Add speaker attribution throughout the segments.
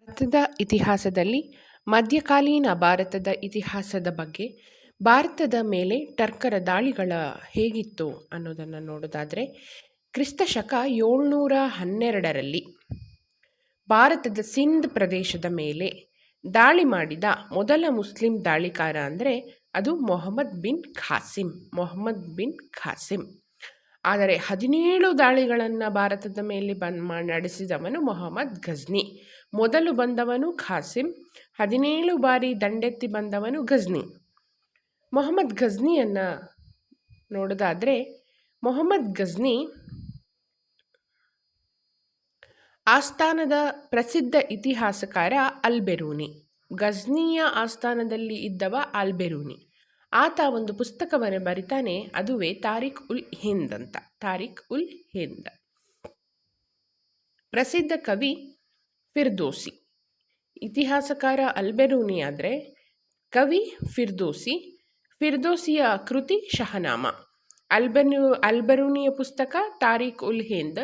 Speaker 1: ಭಾರತದ ಇತಿಹಾಸದಲ್ಲಿ ಮಧ್ಯಕಾಲೀನ ಭಾರತದ ಇತಿಹಾಸದ ಬಗ್ಗೆ ಭಾರತದ ಮೇಲೆ ಟರ್ಕರ ದಾಳಿಗಳ ಹೇಗಿತ್ತು ಅನ್ನೋದನ್ನು ನೋಡೋದಾದರೆ ಕ್ರಿಸ್ತಶಕ 712ರಲ್ಲಿ ಭಾರತದ ಸಿಂಧ್ ಪ್ರದೇಶದ ಮೇಲೆ ದಾಳಿ ಮಾಡಿದ ಮೊದಲ ಮುಸ್ಲಿಂ ದಾಳಿಕಾರ ಅಂದರೆ ಅದು ಮೊಹಮ್ಮದ್ ಬಿನ್ ಖಾಸಿಂ. ಆದರೆ 17 ದಾಳಿಗಳನ್ನು ಭಾರತದ ಮೇಲೆ ನಡೆಸಿದವನು ಮೊಹಮ್ಮದ್ ಗಜ್ನಿ. ಮೊದಲು ಬಂದವನು ಖಾಸಿಂ, 17 ಬಾರಿ ದಂಡೆತ್ತಿ ಬಂದವನು ಗಜ್ನಿ. ಮೊಹಮ್ಮದ್ ಗಜ್ನಿಯನ್ನು ನೋಡೋದಾದರೆ ಮೊಹಮ್ಮದ್ ಗಜ್ನಿ ಆಸ್ಥಾನದ ಪ್ರಸಿದ್ಧ ಇತಿಹಾಸಕಾರ ಅಲ್ಬೆರೂನಿ. ಗಜ್ನಿಯ ಆಸ್ಥಾನದಲ್ಲಿ ಇದ್ದವ ಅಲ್ಬೆರೂನಿ. ಆತ ಒಂದು ಪುಸ್ತಕವನ್ನು ಬರಿತಾನೆ, ಅದುವೇ ತಾರಿಖ್ ಉಲ್ ಹಿಂದ್ ಅಂತ. ತಾರಿಖ್ ಉಲ್ ಹಿಂದ್. ಪ್ರಸಿದ್ಧ ಕವಿ ಫಿರ್ದೋಸಿ. ಇತಿಹಾಸಕಾರ ಅಲ್ಬೆರೂನಿ ಆದರೆ ಕವಿ ಫಿರ್ದೋಸಿಯ ಕೃತಿ ಶಹನಾಮ. ಅಲ್ಬೆರೂನಿಯ ಪುಸ್ತಕ ತಾರಿಖ್ ಉಲ್ ಹಿಂದ್,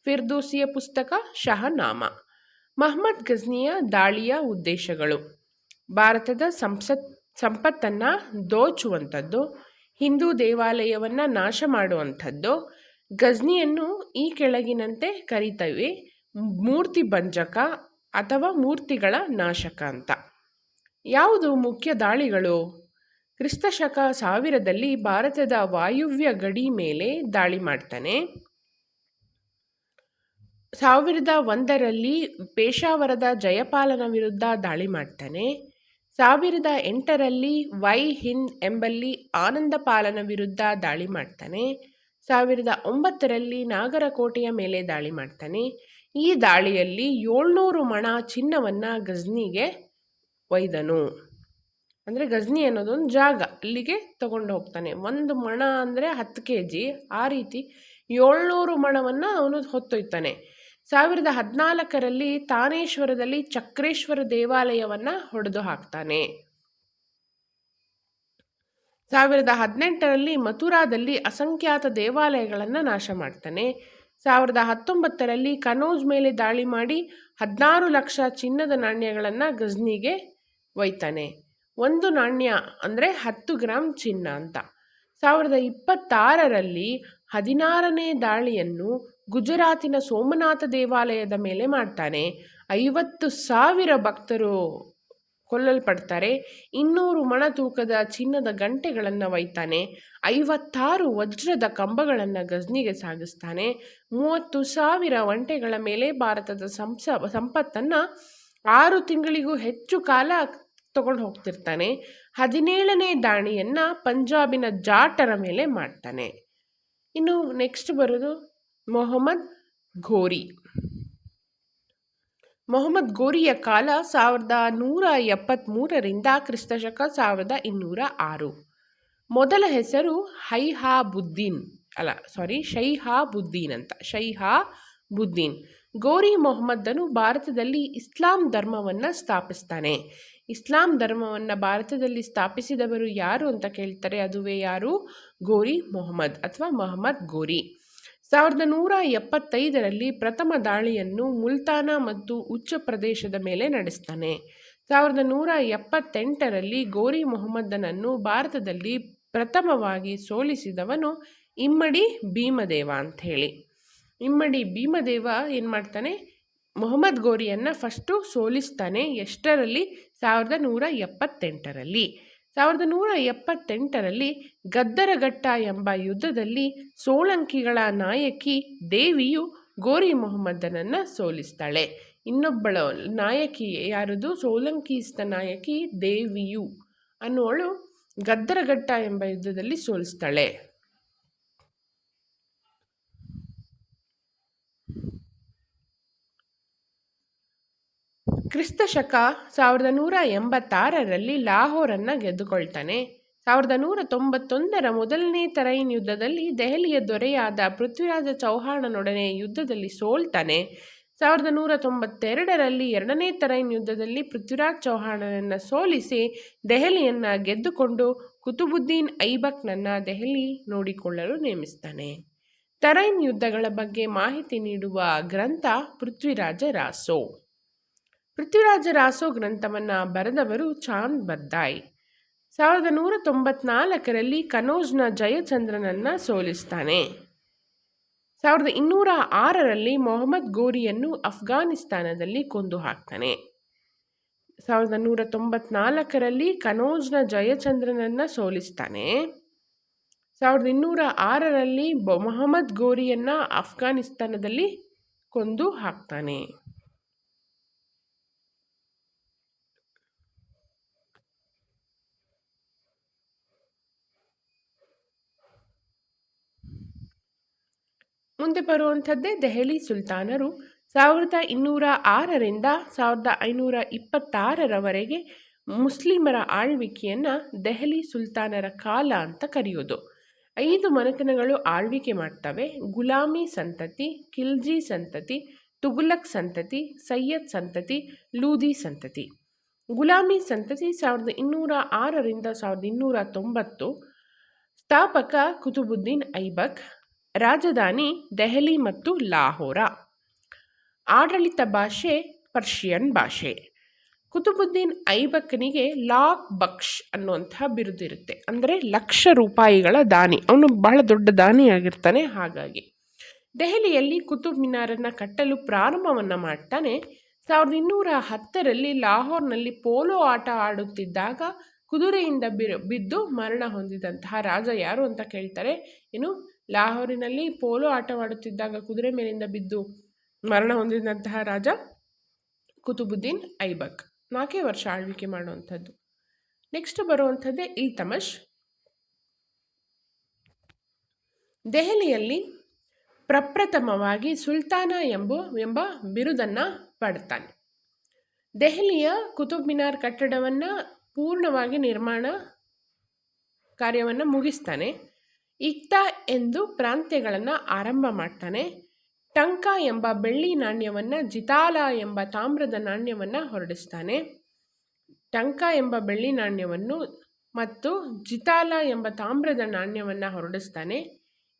Speaker 1: ಫಿರ್ದೋಸಿಯ ಪುಸ್ತಕ ಶಹನಾಮ. ಮೊಹಮ್ಮದ್ ಗಜ್ನಿಯ ದಾಳಿಯ ಉದ್ದೇಶಗಳು: ಭಾರತದ ಸಂಪತ್ತನ್ನು ದೋಚುವಂಥದ್ದು, ಹಿಂದೂ ದೇವಾಲಯವನ್ನು ನಾಶ ಮಾಡುವಂಥದ್ದು. ಗಜ್ನಿಯನ್ನು ಈ ಕೆಳಗಿನಂತೆ ಕರೀತೇವೆ: ಮೂರ್ತಿ ಭಂಜಕ ಅಥವಾ ಮೂರ್ತಿಗಳ ನಾಶಕ ಅಂತ. ಯಾವುದು ಮುಖ್ಯ ದಾಳಿಗಳು? ಕ್ರಿಸ್ತಶಕ 1000ರಲ್ಲಿ ಭಾರತದ ವಾಯುವ್ಯ ಗಡಿ ಮೇಲೆ ದಾಳಿ ಮಾಡ್ತಾನೆ. 1001ರಲ್ಲಿ ಪೇಶಾವರದ ಜಯಪಾಲನ ವಿರುದ್ಧ ದಾಳಿ ಮಾಡ್ತಾನೆ. 1008ರಲ್ಲಿ ವೈ ಹಿಂದ್ ಎಂಬಲ್ಲಿ ಆನಂದಪಾಲನ ವಿರುದ್ಧ ದಾಳಿ ಮಾಡ್ತಾನೆ. 1009ರಲ್ಲಿ ನಾಗರಕೋಟೆಯ ಮೇಲೆ ದಾಳಿ ಮಾಡ್ತಾನೆ. ಈ ದಾಳಿಯಲ್ಲಿ 700 ಮಣ ಚಿನ್ನವನ್ನು ಗಜ್ನಿಗೆ ಒಯ್ದನು. ಅಂದರೆ ಗಜ್ನಿ ಅನ್ನೋದೊಂದು ಜಾಗ, ಅಲ್ಲಿಗೆ ತಗೊಂಡು ಹೋಗ್ತಾನೆ. 1 ಮಣ ಅಂದರೆ 10 kg, ಆ ರೀತಿ 700 ಮಣವನ್ನು ಅವನು ಹೊತ್ತೊಯ್ತಾನೆ. 1014ರಲ್ಲಿ ತಾನೇಶ್ವರದಲ್ಲಿ ಚಕ್ರೇಶ್ವರ ದೇವಾಲಯವನ್ನು ಹೊಡೆದು ಹಾಕ್ತಾನೆ. 1018ರಲ್ಲಿ ಮಥುರಾದಲ್ಲಿ ಅಸಂಖ್ಯಾತ ದೇವಾಲಯಗಳನ್ನು ನಾಶ ಮಾಡ್ತಾನೆ. 1019ರಲ್ಲಿ ಕನೌಜ್ ಮೇಲೆ ದಾಳಿ ಮಾಡಿ 16 ಲಕ್ಷ ಚಿನ್ನದ ನಾಣ್ಯಗಳನ್ನು ಗಜ್ನಿಗೆ ಒಯ್ತಾನೆ. 1 ನಾಣ್ಯ ಅಂದರೆ 10 ಗ್ರಾಂ ಚಿನ್ನ ಅಂತ. 1026ರಲ್ಲಿ 16ನೇ ದಾಳಿಯನ್ನು ಗುಜರಾತಿನ ಸೋಮನಾಥ ದೇವಾಲಯದ ಮೇಲೆ ಮಾಡ್ತಾನೆ. 50,000 ಭಕ್ತರು ಕೊಲ್ಲಲ್ಪಡ್ತಾರೆ. 200 ಮಣ ತೂಕದ ಚಿನ್ನದ ಗಂಟೆಗಳನ್ನು ಒಯ್ತಾನೆ. 56 ವಜ್ರದ ಕಂಬಗಳನ್ನು ಗಜ್ನಿಗೆ ಸಾಗಿಸ್ತಾನೆ. 30,000 ಒಂಟೆಗಳ ಮೇಲೆ ಭಾರತದ ಸಂಪತ್ತನ್ನು 6 ತಿಂಗಳಿಗೂ ಹೆಚ್ಚು ಕಾಲ ತಗೊಂಡು ಹೋಗ್ತಿರ್ತಾನೆ. 17ನೇ ದಾಳಿಯನ್ನು ಪಂಜಾಬಿನ ಜಾಟರ ಮೇಲೆ ಮಾಡ್ತಾನೆ. ಇನ್ನು ನೆಕ್ಸ್ಟ್ ಬರೋದು ಮೊಹಮ್ಮದ್ ಘೋರಿಯ ಕಾಲ 1173ರಿಂದ ಕ್ರಿಸ್ತಶಕ 1206. ಮೊದಲ ಹೆಸರು ಶೈಹಾಬುದ್ದೀನ್ ಅಂತ. ಶೈಹಾಬುದ್ದೀನ್ ಘೋರಿ ಮೊಹಮ್ಮದನು ಭಾರತದಲ್ಲಿ ಇಸ್ಲಾಂ ಧರ್ಮವನ್ನು ಸ್ಥಾಪಿಸ್ತಾನೆ. ಇಸ್ಲಾಂ ಧರ್ಮವನ್ನು ಭಾರತದಲ್ಲಿ ಸ್ಥಾಪಿಸಿದವರು ಯಾರು ಅಂತ ಕೇಳ್ತಾರೆ. ಅದುವೇ ಯಾರು? ಘೋರಿ ಮೊಹಮ್ಮದ್ ಅಥವಾ ಮೊಹಮ್ಮದ್ ಘೋರಿ. 1175ರಲ್ಲಿ ಪ್ರಥಮ ದಾಳಿಯನ್ನು ಮುಲ್ತಾನ ಮತ್ತು ಉಚ್ಚ ಪ್ರದೇಶದ ಮೇಲೆ ನಡೆಸ್ತಾನೆ. 1178ರಲ್ಲಿ ಘೋರಿ ಮೊಹಮ್ಮದನನ್ನು ಭಾರತದಲ್ಲಿ ಪ್ರಥಮವಾಗಿ ಸೋಲಿಸಿದವನು ಇಮ್ಮಡಿ ಭೀಮದೇವ ಅಂಥೇಳಿ. ಇಮ್ಮಡಿ ಭೀಮದೇವ ಏನು ಮಾಡ್ತಾನೆ? ಮೊಹಮ್ಮದ್ ಘೋರಿಯನ್ನು ಫಸ್ಟು ಸೋಲಿಸ್ತಾನೆ. ಎಷ್ಟರಲ್ಲಿ? 1178ರಲ್ಲಿ. 1178ರಲ್ಲಿ ಗದ್ದರಘಟ್ಟ ಎಂಬ ಯುದ್ಧದಲ್ಲಿ ಸೋಳಂಕಿಗಳ ನಾಯಕಿ ದೇವಿಯು ಘೋರಿ ಮೊಹಮ್ಮದನನ್ನು ಸೋಲಿಸ್ತಾಳೆ. ಇನ್ನೊಬ್ಬಳ ನಾಯಕಿ ಯಾರದು? ಸೋಲಂಕಿಸ್ತ ನಾಯಕಿ ದೇವಿಯು ಅನ್ನೋಳು ಗದ್ದರಘಟ್ಟ ಎಂಬ ಯುದ್ಧದಲ್ಲಿ ಸೋಲಿಸ್ತಾಳೆ. ಕ್ರಿಸ್ತಶಕ 1186ರಲ್ಲಿ ಲಾಹೋರನ್ನು ಗೆದ್ದುಕೊಳ್ತಾನೆ. 1191ರ ಮೊದಲನೇ ತರೈನ್ ಯುದ್ಧದಲ್ಲಿ ದೆಹಲಿಯ ದೊರೆಯಾದ ಪೃಥ್ವಿರಾಜ ಚೌಹಾಣನೊಡನೆ ಯುದ್ಧದಲ್ಲಿ ಸೋಲ್ತಾನೆ. 1192ರಲ್ಲಿ ಎರಡನೇ ತರೈನ್ ಯುದ್ಧದಲ್ಲಿ ಪೃಥ್ವಿರಾಜ್ ಚೌಹಾಣನನ್ನು ಸೋಲಿಸಿ ದೆಹಲಿಯನ್ನು ಗೆದ್ದುಕೊಂಡು ಕುತುಬುದ್ದೀನ್ ಐಬಕ್ನನ್ನು ದೆಹಲಿ ನೋಡಿಕೊಳ್ಳಲು ನೇಮಿಸ್ತಾನೆ. ತರೈನ್ ಯುದ್ಧಗಳ ಬಗ್ಗೆ ಮಾಹಿತಿ ನೀಡುವ ಗ್ರಂಥ ಪೃಥ್ವಿರಾಜ ರಾಸೊ. ಪೃಥ್ವಿರಾಜ ರಾಸೋ ಗ್ರಂಥವನ್ನು ಬರೆದವರು ಚಾಂದ್ ಬರ್ದಾಯ್. 1194ರಲ್ಲಿ ಕನೌಜ್ನ ಜಯಚಂದ್ರನನ್ನು ಸೋಲಿಸ್ತಾನೆ. 1206ರಲ್ಲಿ ಮೊಹಮ್ಮದ್ ಗೋರಿಯನ್ನು ಅಫ್ಘಾನಿಸ್ತಾನದಲ್ಲಿ ಕೊಂದು ಹಾಕ್ತಾನೆ. 1194ರಲ್ಲಿ ಕನೌಜ್ನ ಜಯಚಂದ್ರನನ್ನು ಸೋಲಿಸ್ತಾನೆ. 1206ರಲ್ಲಿ ಮೊಹಮ್ಮದ್ ಗೋರಿಯನ್ನು ಅಫ್ಘಾನಿಸ್ತಾನದಲ್ಲಿ ಕೊಂದು ಹಾಕ್ತಾನೆ. ಮುಂದೆ ಬರುವಂಥದ್ದೇ ದೆಹಲಿ ಸುಲ್ತಾನರು 1206ರಿಂದ 1526ರವರೆಗೆ ಮುಸ್ಲಿಮರ ಆಳ್ವಿಕೆಯನ್ನು ದೆಹಲಿ ಸುಲ್ತಾನರ ಕಾಲ ಅಂತ ಕರೆಯೋದು. 5 ಮನೆತನಗಳು ಆಳ್ವಿಕೆ ಮಾಡ್ತವೆ. ಗುಲಾಮಿ ಸಂತತಿ, ಖಿಲ್ಜಿ ಸಂತತಿ, ತುಘಲಕ್ ಸಂತತಿ, ಸಯ್ಯದ್ ಸಂತತಿ, ಲೂದಿ ಸಂತತಿ. ಗುಲಾಮಿ ಸಂತತಿ 1206ರಿಂದ 1290. ಸ್ಥಾಪಕ ಕುತುಬುದ್ದೀನ್ ಐಬಕ್. ರಾಜಧಾನಿ ದೆಹಲಿ ಮತ್ತು ಲಾಹೋರ. ಆಡಳಿತ ಭಾಷೆ ಪರ್ಷಿಯನ್ ಭಾಷೆ. ಕುತುಬುದ್ದೀನ್ ಐಬಕ್ನಿಗೆ ಲಾಕ್ ಬಕ್ಷ್ ಅನ್ನುವಂಥ ಬಿರುದಿರುತ್ತೆ. ಅಂದರೆ ₹1,00,000 ದಾನಿ. ಅವನು ಬಹಳ ದೊಡ್ಡ ದಾನಿಯಾಗಿರ್ತಾನೆ. ಹಾಗಾಗಿ ದೆಹಲಿಯಲ್ಲಿ ಕುತುಬ್ ಮಿನಾರನ್ನು ಕಟ್ಟಲು ಪ್ರಾರಂಭವನ್ನು ಮಾಡ್ತಾನೆ. 1210ರಲ್ಲಿ ಲಾಹೋರ್ನಲ್ಲಿ ಪೋಲೋ ಆಟ ಆಡುತ್ತಿದ್ದಾಗ ಕುದುರೆಯಿಂದ ಬಿದ್ದು ಮರಣ ಹೊಂದಿದಂತಹ ರಾಜ ಯಾರು ಅಂತ ಕೇಳ್ತಾರೆ. ಲಾಹೋರಿನಲ್ಲಿ ಪೋಲೋ ಆಟವಾಡುತ್ತಿದ್ದಾಗ ಕುದುರೆ ಮೇಲಿಂದ ಬಿದ್ದು ಮರಣ ಹೊಂದಿದಂತಹ ರಾಜ ಕುತುಬುದ್ದೀನ್ ಐಬಕ್. 4 ವರ್ಷ ಆಳ್ವಿಕೆ ಮಾಡುವಂಥದ್ದು. ನೆಕ್ಸ್ಟ್ ಬರುವಂಥದ್ದೇ ಇಲ್ತಮಷ್. ದೆಹಲಿಯಲ್ಲಿ ಪ್ರಪ್ರಥಮವಾಗಿ ಸುಲ್ತಾನ ಎಂಬ ಬಿರುದನ್ನು ಪಡ್ತಾನೆ. ದೆಹಲಿಯ ಕುತುಬ್ ಮಿನಾರ್ ಕಟ್ಟಡವನ್ನು ಪೂರ್ಣವಾಗಿ ನಿರ್ಮಾಣ ಕಾರ್ಯವನ್ನು ಮುಗಿಸ್ತಾನೆ. ಇಕ್ತಾ ಎಂದು ಪ್ರಾಂತ್ಯಗಳನ್ನು ಆರಂಭ ಮಾಡ್ತಾನೆ. ಟಂಕ ಎಂಬ ಬೆಳ್ಳಿ ನಾಣ್ಯವನ್ನು, ಜಿತಾಲ ಎಂಬ ತಾಮ್ರದ ನಾಣ್ಯವನ್ನು ಹೊರಡಿಸ್ತಾನೆ. ಟಂಕ ಎಂಬ ಬೆಳ್ಳಿ ನಾಣ್ಯವನ್ನು ಮತ್ತು ಜಿತಾಲ ಎಂಬ ತಾಮ್ರದ ನಾಣ್ಯವನ್ನು ಹೊರಡಿಸ್ತಾನೆ.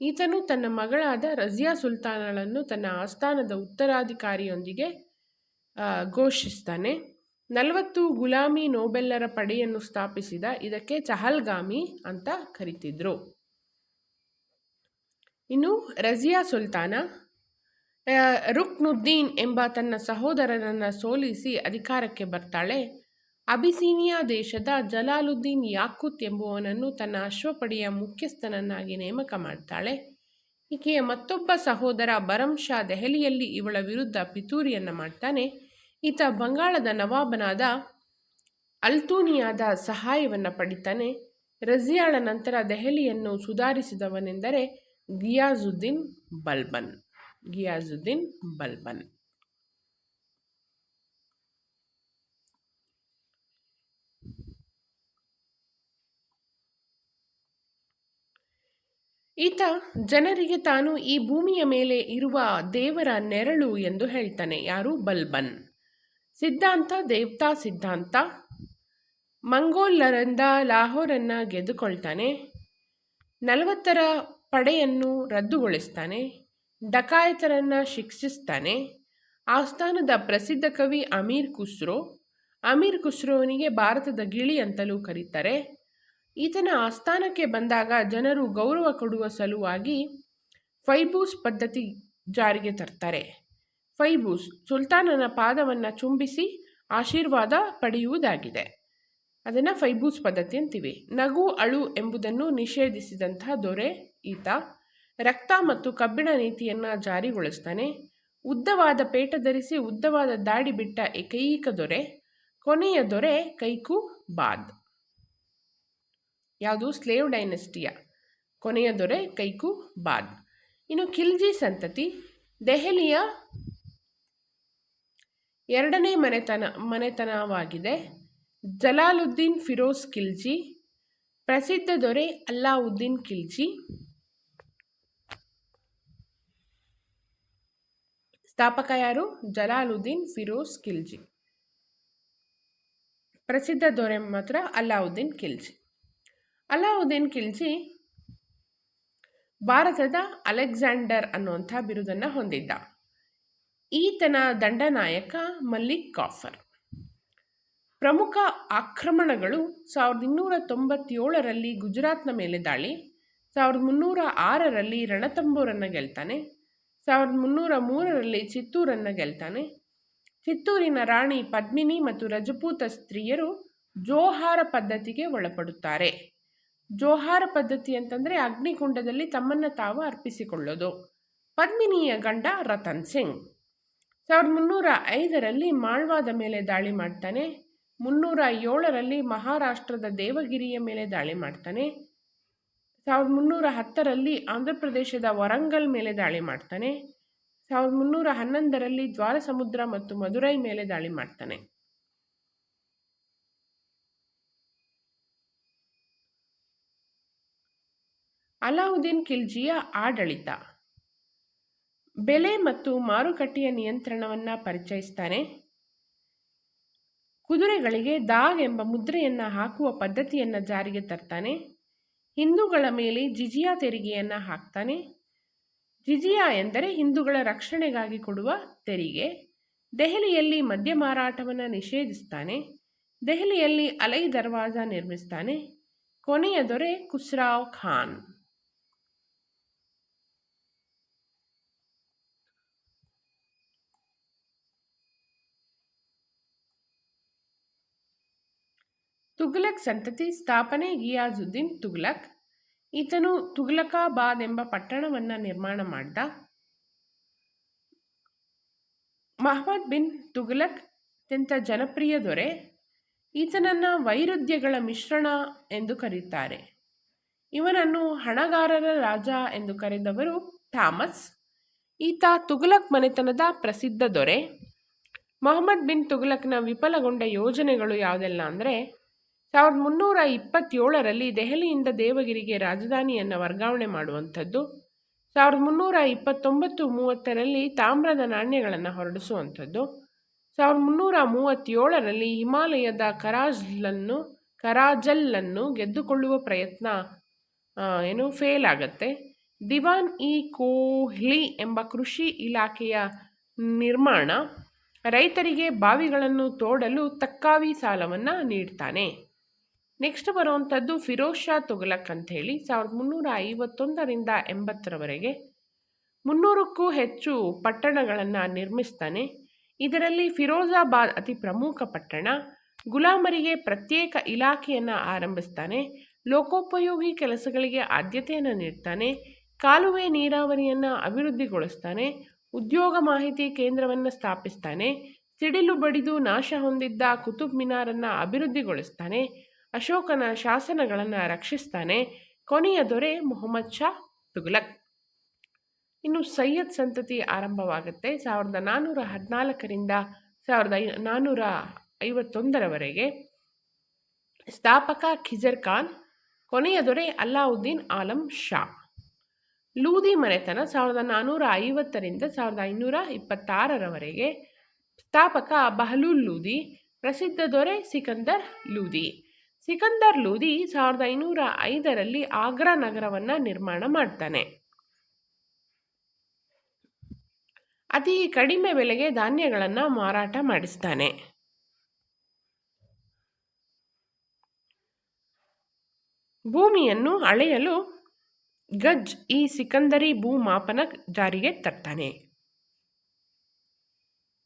Speaker 1: ಈತನು ತನ್ನ ಮಗಳಾದ ರಜಿಯಾ ಸುಲ್ತಾನಳನ್ನು ತನ್ನ ಆಸ್ಥಾನದ ಉತ್ತರಾಧಿಕಾರಿಯೊಂದಿಗೆ ಘೋಷಿಸ್ತಾನೆ. 40 ಗುಲಾಮಿ ನೋಬೆಲ್ಲರ ಪಡೆಯನ್ನು ಸ್ಥಾಪಿಸಿದ. ಇದಕ್ಕೆ ಚಹಲ್ಗಾಮಿ ಅಂತ ಕರಿತಿದ್ರು. ಇನ್ನು ರಜಿಯಾ ಸುಲ್ತಾನ ರುಕ್ನುದ್ದೀನ್ ಎಂಬ ತನ್ನ ಸಹೋದರನನ್ನು ಸೋಲಿಸಿ ಅಧಿಕಾರಕ್ಕೆ ಬರ್ತಾಳೆ. ಅಬಿಸಿನಿಯಾ ದೇಶದ ಜಲಾಲುದ್ದೀನ್ ಯಾಕೂತ್ ಎಂಬುವನನ್ನು ತನ್ನ ಅಶ್ವಪಡೆಯ ಮುಖ್ಯಸ್ಥನನ್ನಾಗಿ ನೇಮಕ ಮಾಡ್ತಾಳೆ. ಈಕೆಯ ಮತ್ತೊಬ್ಬ ಸಹೋದರ ಬರಂ ಶಾ ದೆಹಲಿಯಲ್ಲಿ ಇವಳ ವಿರುದ್ಧ ಪಿತೂರಿಯನ್ನು ಮಾಡ್ತಾನೆ. ಈತ ಬಂಗಾಳದ ನವಾಬನಾದ ಅಲ್ತೂನಿಯಾದ ಸಹಾಯವನ್ನು ಪಡಿತಾನೆ. ರಜಿಯಾಳ ನಂತರ ದೆಹಲಿಯನ್ನು ಸುಧಾರಿಸಿದವನೆಂದರೆ ಗಿಯಾಜುದ್ದೀನ್ ಬಲ್ಬನ್. ಈತ ಜನರಿಗೆ ತಾನು ಈ ಭೂಮಿಯ ಮೇಲೆ ಇರುವ ದೇವರ ನೆರಳು ಎಂದು ಹೇಳ್ತಾನೆ. ಯಾರು? ಬಲ್ಬನ್. ಸಿದ್ಧಾಂತ ದೇವತಾ ಸಿದ್ಧಾಂತ. ಮಂಗೋಲರಿಂದ ಲಾಹೋರನ್ನು ಗೆದ್ದುಕೊಳ್ತಾನೆ. 40ರ ಪಡೆಯನ್ನು ರದ್ದುಗೊಳಿಸ್ತಾನೆ. ಡಕಾಯತರನ್ನು ಶಿಕ್ಷಿಸ್ತಾನೆ. ಆಸ್ಥಾನದ ಪ್ರಸಿದ್ಧ ಕವಿ ಅಮೀರ್ ಖುಸ್ರೋವನಿಗೆ ಭಾರತದ ಗಿಳಿ ಅಂತಲೂ ಕರೀತಾರೆ. ಈತನ ಆಸ್ಥಾನಕ್ಕೆ ಬಂದಾಗ ಜನರು ಗೌರವ ಕೊಡುವ ಸಲುವಾಗಿ ಫೈಬೂಸ್ ಪದ್ಧತಿ ಜಾರಿಗೆ ತರ್ತಾರೆ. ಫೈಬೂಸ್ ಸುಲ್ತಾನನ ಪಾದವನ್ನು ಚುಂಬಿಸಿ ಆಶೀರ್ವಾದ ಪಡೆಯುವುದಾಗಿದೆ. ಅದನ್ನು ಫೈಬೂಸ್ ಪದ್ಧತಿ ಅಂತೀವಿ. ನಗು ಅಳು ಎಂಬುದನ್ನು ನಿಷೇಧಿಸಿದಂತಹ ದೊರೆ ಈತ. ರಕ್ತ ಮತ್ತು ಕಬ್ಬಿಣ ನೀತಿಯನ್ನು ಜಾರಿಗೊಳಿಸ್ತಾನೆ. ಉದ್ದವಾದ ಪೇಟ ಧರಿಸಿ ಉದ್ದವಾದ ದಾಡಿ ಬಿಟ್ಟ ಏಕೈಕ ದೊರೆ. ಕೊನೆಯ ದೊರೆ ಕೈಕು ಬಾದ್. ಯಾವುದು? ಸ್ಲೇವ್ ಡೈನೆಸ್ಟಿಯ ಕೊನೆಯ ದೊರೆ ಕೈಕು ಬಾದ್. ಇನ್ನು ಖಿಲ್ಜಿ ಸಂತತಿ ದೆಹಲಿಯ 2ನೇ ಮನೆತನವಾಗಿದೆ. ಜಲಾಲುದ್ದೀನ್ ಫಿರೋಜ್ ಖಿಲ್ಜಿ. ಪ್ರಸಿದ್ಧ ದೊರೆ ಅಲ್ಲಾವುದ್ದೀನ್ ಖಿಲ್ಜಿ. ಸ್ಥಾಪಕ ಯಾರು? ಜಲಾಲುದ್ದೀನ್ ಫಿರೋಜ್ ಖಿಲ್ಜಿ. ಪ್ರಸಿದ್ಧ ದೊರೆ ಮಾತ್ರ ಅಲ್ಲಾವುದ್ದೀನ್ ಖಿಲ್ಜಿ. ಅಲ್ಲಾವುದ್ದೀನ್ ಖಿಲ್ಜಿ ಭಾರತದ ಅಲೆಕ್ಸಾಂಡರ್ ಅನ್ನುವಂಥ ಬಿರುದನ್ನು ಹೊಂದಿದ್ದ. ಈತನ ದಂಡನಾಯಕ ಮಲ್ಲಿಕ್ ಕಾಫರ್. ಪ್ರಮುಖ ಆಕ್ರಮಣಗಳು 1297ರಲ್ಲಿ ಗುಜರಾತ್ನ ಮೇಲೆ ದಾಳಿ, 1306ರಲ್ಲಿ ರಣತಂಬೋರನ್ನು ಗೆಲ್ತಾನೆ, 1303ರಲ್ಲಿ ಚಿತ್ತೂರನ್ನು ಗೆಲ್ತಾನೆ. ಚಿತ್ತೂರಿನ ರಾಣಿ ಪದ್ಮಿನಿ ಮತ್ತು ರಜಪೂತ ಸ್ತ್ರೀಯರು ಜೋಹಾರ ಪದ್ಧತಿಗೆ ಒಳಪಡುತ್ತಾರೆ. ಜೋಹಾರ ಪದ್ಧತಿ ಅಂತಂದರೆ ಅಗ್ನಿಕುಂಡದಲ್ಲಿ ತಮ್ಮನ್ನು ತಾವು ಅರ್ಪಿಸಿಕೊಳ್ಳೋದು. ಪದ್ಮಿನಿಯ ಗಂಡ ರತನ್ ಸಿಂಗ್ 1305ರಲ್ಲಿ ಮಾಳ್ವಾದ ಮೇಲೆ ದಾಳಿ ಮಾಡ್ತಾನೆ, 307ರಲ್ಲಿ ಮಹಾರಾಷ್ಟ್ರದ ದೇವಗಿರಿಯ ಮೇಲೆ ದಾಳಿ ಮಾಡ್ತಾನೆ, 1310ರಲ್ಲಿ ಆಂಧ್ರ ಪ್ರದೇಶದ ವರಂಗಲ್ ಮೇಲೆ ದಾಳಿ ಮಾಡ್ತಾನೆ, 1311ರಲ್ಲಿ ದ್ವಾರಸಮುದ್ರ ಮತ್ತು ಮದುರೈ ಮೇಲೆ ದಾಳಿ ಮಾಡ್ತಾನೆ. ಅಲಾವುದ್ದೀನ್ ಖಿಲ್ಜಿಯ ಆಡಳಿತ. ಬೆಲೆ ಮತ್ತು ಮಾರುಕಟ್ಟೆಯ ನಿಯಂತ್ರಣವನ್ನು ಪರಿಚಯಿಸ್ತಾನೆ. ಕುದುರೆಗಳಿಗೆ ದಾಗ್ ಎಂಬ ಮುದ್ರೆಯನ್ನು ಹಾಕುವ ಪದ್ಧತಿಯನ್ನು ಜಾರಿಗೆ ತರ್ತಾನೆ. ಹಿಂದೂಗಳ ಮೇಲೆ ಜಿಜಿಯಾ ತೆರಿಗೆಯನ್ನು ಹಾಕ್ತಾನೆ. ಜಿಜಿಯಾ ಎಂದರೆ ಹಿಂದೂಗಳ ರಕ್ಷಣೆಗಾಗಿ ಕೊಡುವ ತೆರಿಗೆ. ದೆಹಲಿಯಲ್ಲಿ ಮದ್ಯ ಮಾರಾಟವನ್ನು ನಿಷೇಧಿಸ್ತಾನೆ. ದೆಹಲಿಯಲ್ಲಿ ಅಲೈ ದರ್ವಾಜ ನಿರ್ಮಿಸ್ತಾನೆ. ಕೊನೆಯ ದೊರೆ ಖುಸ್ರಾವ್ ಖಾನ್. ತುಘಲಕ್ ಸಂತತಿ ಸ್ಥಾಪನೆ ಗಿಯಾಜುದ್ದೀನ್ ತುಘಲಕ್. ಈತನು ತುಘಲಕಾಬಾದ್ ಎಂಬ ಪಟ್ಟಣವನ್ನು ನಿರ್ಮಾಣ ಮಾಡಿದ. ಮಹಮ್ಮದ್ ಬಿನ್ ತುಘಲಕ್ ಅತ್ಯಂತ ಜನಪ್ರಿಯ ದೊರೆ. ಈತನನ್ನು ವೈರುಧ್ಯಗಳ ಮಿಶ್ರಣ ಎಂದು ಕರೆಯುತ್ತಾರೆ. ಇವನನ್ನು ಹಣಗಾರರ ರಾಜ ಎಂದು ಕರೆದವರು ಥಾಮಸ್. ಈತ ತುಘಲಕ್ ಮನೆತನದ ಪ್ರಸಿದ್ಧ ದೊರೆ. ಮೊಹಮ್ಮದ್ ಬಿನ್ ತುಘಲಕ್ನ ವಿಫಲಗೊಂಡ ಯೋಜನೆಗಳು ಯಾವುದೆಲ್ಲ ಅಂದರೆ 1327ರಲ್ಲಿ ದೆಹಲಿಯಿಂದ ದೇವಗಿರಿಗೆ ರಾಜಧಾನಿಯನ್ನು ವರ್ಗಾವಣೆ ಮಾಡುವಂಥದ್ದು, 1329-30ರಲ್ಲಿ ತಾಮ್ರದ ನಾಣ್ಯಗಳನ್ನು ಹೊರಡಿಸುವಂಥದ್ದು, 1337ರಲ್ಲಿ ಹಿಮಾಲಯದ ಕರಾಜಲ್ಲನ್ನು ಗೆದ್ದುಕೊಳ್ಳುವ ಪ್ರಯತ್ನ ಫೇಲ್ ಆಗುತ್ತೆ. ದಿವಾನ್ ಇ ಕೋಹ್ಲಿ ಎಂಬ ಕೃಷಿ ಇಲಾಖೆಯ ನಿರ್ಮಾಣ, ರೈತರಿಗೆ ಬಾವಿಗಳನ್ನು ತೋಡಲು ತಕ್ಕಾವಿ ಸಾಲವನ್ನು ನೀಡ್ತಾನೆ. ನೆಕ್ಸ್ಟ್ ಬರುವಂಥದ್ದು ಫಿರೋಜ್ ಶಾ ತುಘಲಕ್ ಅಂಥೇಳಿ 1351ರಿಂದ 80ರವರೆಗೆ 300ಕ್ಕೂ ಹೆಚ್ಚು ಪಟ್ಟಣಗಳನ್ನು ನಿರ್ಮಿಸ್ತಾನೆ. ಇದರಲ್ಲಿ ಫಿರೋಜಾಬಾದ್ ಅತಿ ಪ್ರಮುಖ ಪಟ್ಟಣ. ಗುಲಾಮರಿಗೆ ಪ್ರತ್ಯೇಕ ಇಲಾಖೆಯನ್ನು ಆರಂಭಿಸ್ತಾನೆ. ಲೋಕೋಪಯೋಗಿ ಕೆಲಸಗಳಿಗೆ ಆದ್ಯತೆಯನ್ನು ನೀಡ್ತಾನೆ. ಕಾಲುವೆ ನೀರಾವರಿಯನ್ನು ಅಭಿವೃದ್ಧಿಗೊಳಿಸ್ತಾನೆ. ಉದ್ಯೋಗ ಮಾಹಿತಿ ಕೇಂದ್ರವನ್ನು ಸ್ಥಾಪಿಸ್ತಾನೆ. ಸಿಡಿಲು ಬಡಿದು ನಾಶ ಹೊಂದಿದ್ದ ಕುತುಬ್ ಮಿನಾರನ್ನು ಅಭಿವೃದ್ಧಿಗೊಳಿಸ್ತಾನೆ. ಅಶೋಕನ ಶಾಸನಗಳನ್ನು ರಕ್ಷಿಸ್ತಾನೆ. ಕೊನೆಯ ದೊರೆ ಮೊಹಮ್ಮದ್ ಶಾ ತುಘಲಕ್. ಇನ್ನು ಸೈಯದ್ ಸಂತತಿ ಆರಂಭವಾಗುತ್ತೆ 1414ರಿಂದ 1451ರವರೆಗೆ. ಸ್ಥಾಪಕ ಖಿಜರ್ ಖಾನ್. ಕೊನೆಯ ದೊರೆ ಅಲ್ಲಾವುದ್ದೀನ್ ಆಲಂ ಶಾ. ಲೂದಿ ಮನೆತನ 1450ರಿಂದ 1526ರವರೆಗೆ. ಸ್ಥಾಪಕ ಬಹಲೂಲ್ ಲೂದಿ. ಪ್ರಸಿದ್ಧ ದೊರೆ ಸಿಕಂದರ್ ಲೂದಿ. ಸಿಕಂದರ್ ಲೂದಿ 1505ರಲ್ಲಿ ಆಗ್ರಾ ನಗರವನ್ನು ನಿರ್ಮಾಣ ಮಾಡ್ತಾನೆ. ಅತಿ ಕಡಿಮೆ ಬೆಲೆಗೆ ಧಾನ್ಯಗಳನ್ನು ಮಾರಾಟ ಮಾಡಿಸ್ತಾನೆ. ಭೂಮಿಯನ್ನು ಅಳೆಯಲು ಗಜ್ ಈ ಸಿಕಂದರಿ ಭೂಮಾಪನ ಜಾರಿಗೆ ತರ್ತಾನೆ.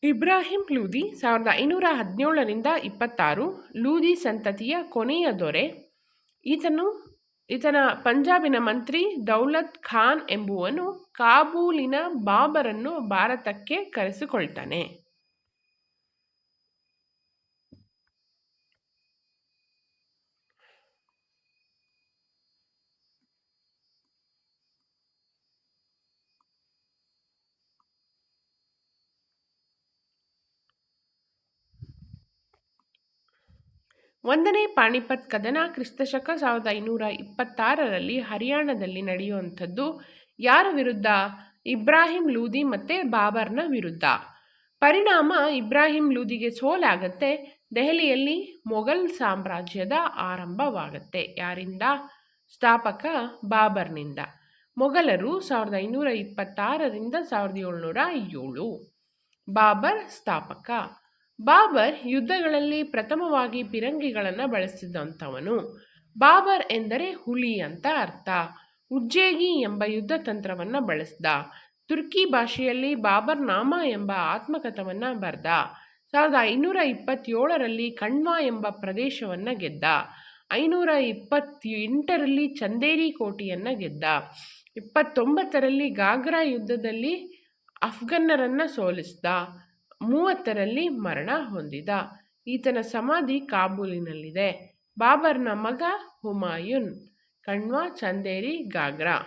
Speaker 1: ಇಬ್ರಾಹಿಂ ಲೂದಿ 1517ರಿಂದ 26 ಲೂದಿ ಸಂತತಿಯ ಕೊನೆಯ ದೊರೆ. ಈತನ ಪಂಜಾಬಿನ ಮಂತ್ರಿ ದೌಲತ್ ಖಾನ್ ಎಂಬುವನು ಕಾಬೂಲಿನ ಬಾಬರನ್ನು ಭಾರತಕ್ಕೆ ಕರೆಸಿಕೊಳ್ತಾನೆ. ಒಂದನೇ ಪಾಣಿಪತ್ ಕದನ ಕ್ರಿಸ್ತಶಕ 1526ರಲ್ಲಿ ಹರಿಯಾಣದಲ್ಲಿ ನಡೆಯುವಂಥದ್ದು. ಯಾರ ವಿರುದ್ಧ? ಇಬ್ರಾಹಿಂ ಲೂದಿ ಮತ್ತು ಬಾಬರ್ನ ವಿರುದ್ಧ. ಪರಿಣಾಮ ಇಬ್ರಾಹಿಂ ಲೂದಿಗೆ ಸೋಲಾಗತ್ತೆ. ದೆಹಲಿಯಲ್ಲಿ ಮೊಘಲ್ ಸಾಮ್ರಾಜ್ಯದ ಆರಂಭವಾಗತ್ತೆ. ಯಾರಿಂದ? ಸ್ಥಾಪಕ ಬಾಬರ್ನಿಂದ. ಮೊಘಲರು 1526ರಿಂದ 1707. ಬಾಬರ್ ಸ್ಥಾಪಕ. ಬಾಬರ್ ಯುದ್ಧಗಳಲ್ಲಿ ಪ್ರಥಮವಾಗಿ ಪಿರಂಗಿಗಳನ್ನು ಬಳಸಿದಂಥವನು. ಬಾಬರ್ ಎಂದರೆ ಹುಲಿ ಅಂತ ಅರ್ಥ. ಉಜ್ಜೇಗಿ ಎಂಬ ಯುದ್ಧ ತಂತ್ರವನ್ನು ಬಳಸ್ದ. ತುರ್ಕಿ ಭಾಷೆಯಲ್ಲಿ ಬಾಬರ್ ನಾಮ ಎಂಬ ಆತ್ಮಕಥವನ್ನು ಬರೆದ. 1527ರಲ್ಲಿ ಕಣ್ವಾ ಎಂಬ ಪ್ರದೇಶವನ್ನು ಗೆದ್ದ. 528ರಲ್ಲಿ ಚಂದೇರಿ ಕೋಟೆಯನ್ನು ಗೆದ್ದ. 29ರಲ್ಲಿ ಗಾಗ್ರಾ ಯುದ್ಧದಲ್ಲಿ ಅಫ್ಘನ್ನರನ್ನು ಸೋಲಿಸಿದ. 30ರಲ್ಲಿ ಮರಣ ಹೊಂದಿದ. ಈತನ ಸಮಾಧಿ ಕಾಬೂಲಿನಲ್ಲಿದೆ. ಬಾಬರ್ನ ಮಗ ಹುಮಾಯೂನ್. ಕಣ್ವಾ, ಚಂದೇರಿ, ಗಾಗ್ರಾ.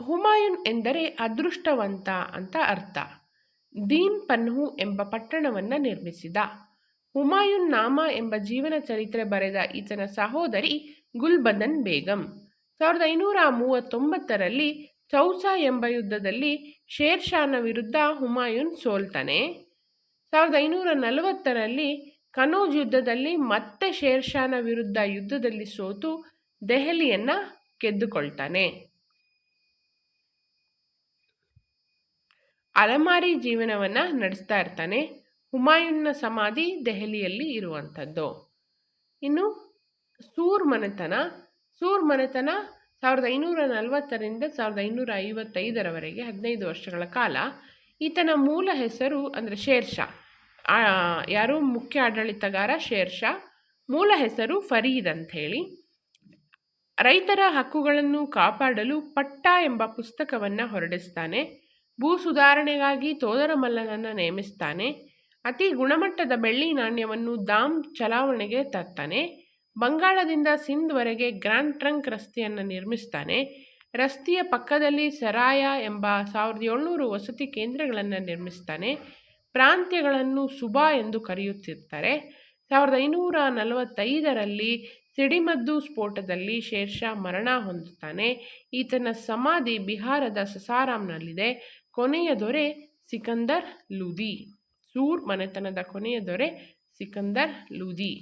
Speaker 1: ಹುಮಾಯೂನ್ ಎಂದರೆ ಅದೃಷ್ಟವಂತ ಅಂತ ಅರ್ಥ. ದೀನ್ ಪನ್ಹು ಎಂಬ ಪಟ್ಟಣವನ್ನು ನಿರ್ಮಿಸಿದ. ಹುಮಾಯೂನ್ ನಾಮ ಎಂಬ ಜೀವನ ಚರಿತ್ರೆ ಬರೆದ ಈತನ ಸಹೋದರಿ ಗುಲ್ಬದನ್ ಬೇಗಂ. 1539ರಲ್ಲಿ ಚೌಸಾ ಎಂಬ ಯುದ್ಧದಲ್ಲಿ ಶೇರ್ ಶಾನ ವಿರುದ್ಧ ಹುಮಾಯೂನ್ ಸೋಲ್ತಾನೆ. 1540ರಲ್ಲಿ ಕನೌಜ್ ಯುದ್ಧದಲ್ಲಿ ಮತ್ತೆ ಶೇರ್ ಶಾನ ವಿರುದ್ಧ ಯುದ್ಧದಲ್ಲಿ ಸೋತು ದೆಹಲಿಯನ್ನು ಗೆದ್ದುಕೊಳ್ತಾನೆ. ಅಲೆಮಾರಿ ಜೀವನವನ್ನು ನಡೆಸ್ತಾ ಇರ್ತಾನೆ. ಹುಮಾಯೂನ್ನ ಸಮಾಧಿ ದೆಹಲಿಯಲ್ಲಿ ಇರುವಂಥದ್ದು. ಇನ್ನು ಸೂರ್ ಮನೆತನ 1540ರಿಂದ 1555ರವರೆಗೆ 15 ವರ್ಷಗಳ ಕಾಲ. ಈತನ ಮೂಲ ಹೆಸರು ಅಂದರೆ ಶೇರ್ ಶಾ. ಯಾರು ಮುಖ್ಯ ಆಡಳಿತಗಾರ? ಶೇರ್ ಶಾ. ಮೂಲ ಹೆಸರು ಫರೀದ್ ಅಂಥೇಳಿ. ರೈತರ ಹಕ್ಕುಗಳನ್ನು ಕಾಪಾಡಲು ಪಟ್ಟ ಎಂಬ ಪುಸ್ತಕವನ್ನು ಹೊರಡಿಸ್ತಾನೆ. ಭೂ ಸುಧಾರಣೆಗಾಗಿ ತೋದರಮಲ್ಲನನ್ನು ನೇಮಿಸ್ತಾನೆ. ಅತಿ ಗುಣಮಟ್ಟದ ಬೆಳ್ಳಿ ನಾಣ್ಯವನ್ನು ದಾಮ್ ಚಲಾವಣೆಗೆ ತರ್ತಾನೆ. ಬಂಗಾಳದಿಂದ ಸಿಂಧ್ವರೆಗೆ ಗ್ರ್ಯಾಂಡ್ ಟ್ರಂಕ್ ರಸ್ತೆಯನ್ನು ನಿರ್ಮಿಸ್ತಾನೆ. ರಸ್ತೆಯ ಪಕ್ಕದಲ್ಲಿ ಸರಾಯ ಎಂಬ 1700 ವಸತಿ ಕೇಂದ್ರಗಳನ್ನು ನಿರ್ಮಿಸ್ತಾನೆ. ಪ್ರಾಂತ್ಯಗಳನ್ನು ಸುಬಾ ಎಂದು ಕರೆಯುತ್ತಿರ್ತಾರೆ. 1545ರಲ್ಲಿ ಸಿಡಿಮದ್ದು ಸ್ಫೋಟದಲ್ಲಿ ಶೇರ್ ಶಾ ಮರಣ ಹೊಂದುತ್ತಾನೆ. ಈತನ ಸಮಾಧಿ ಬಿಹಾರದ ಸಸಾರಾಂನಲ್ಲಿದೆ. ಕೊನೆಯ ದೊರೆ ಸಿಕಂದರ್ ಲೂದಿ. ಸೂರ್ ಮನೆತನದ ಕೊನೆಯ ದೊರೆ ಸಿಕಂದರ್ ಲೂದಿ.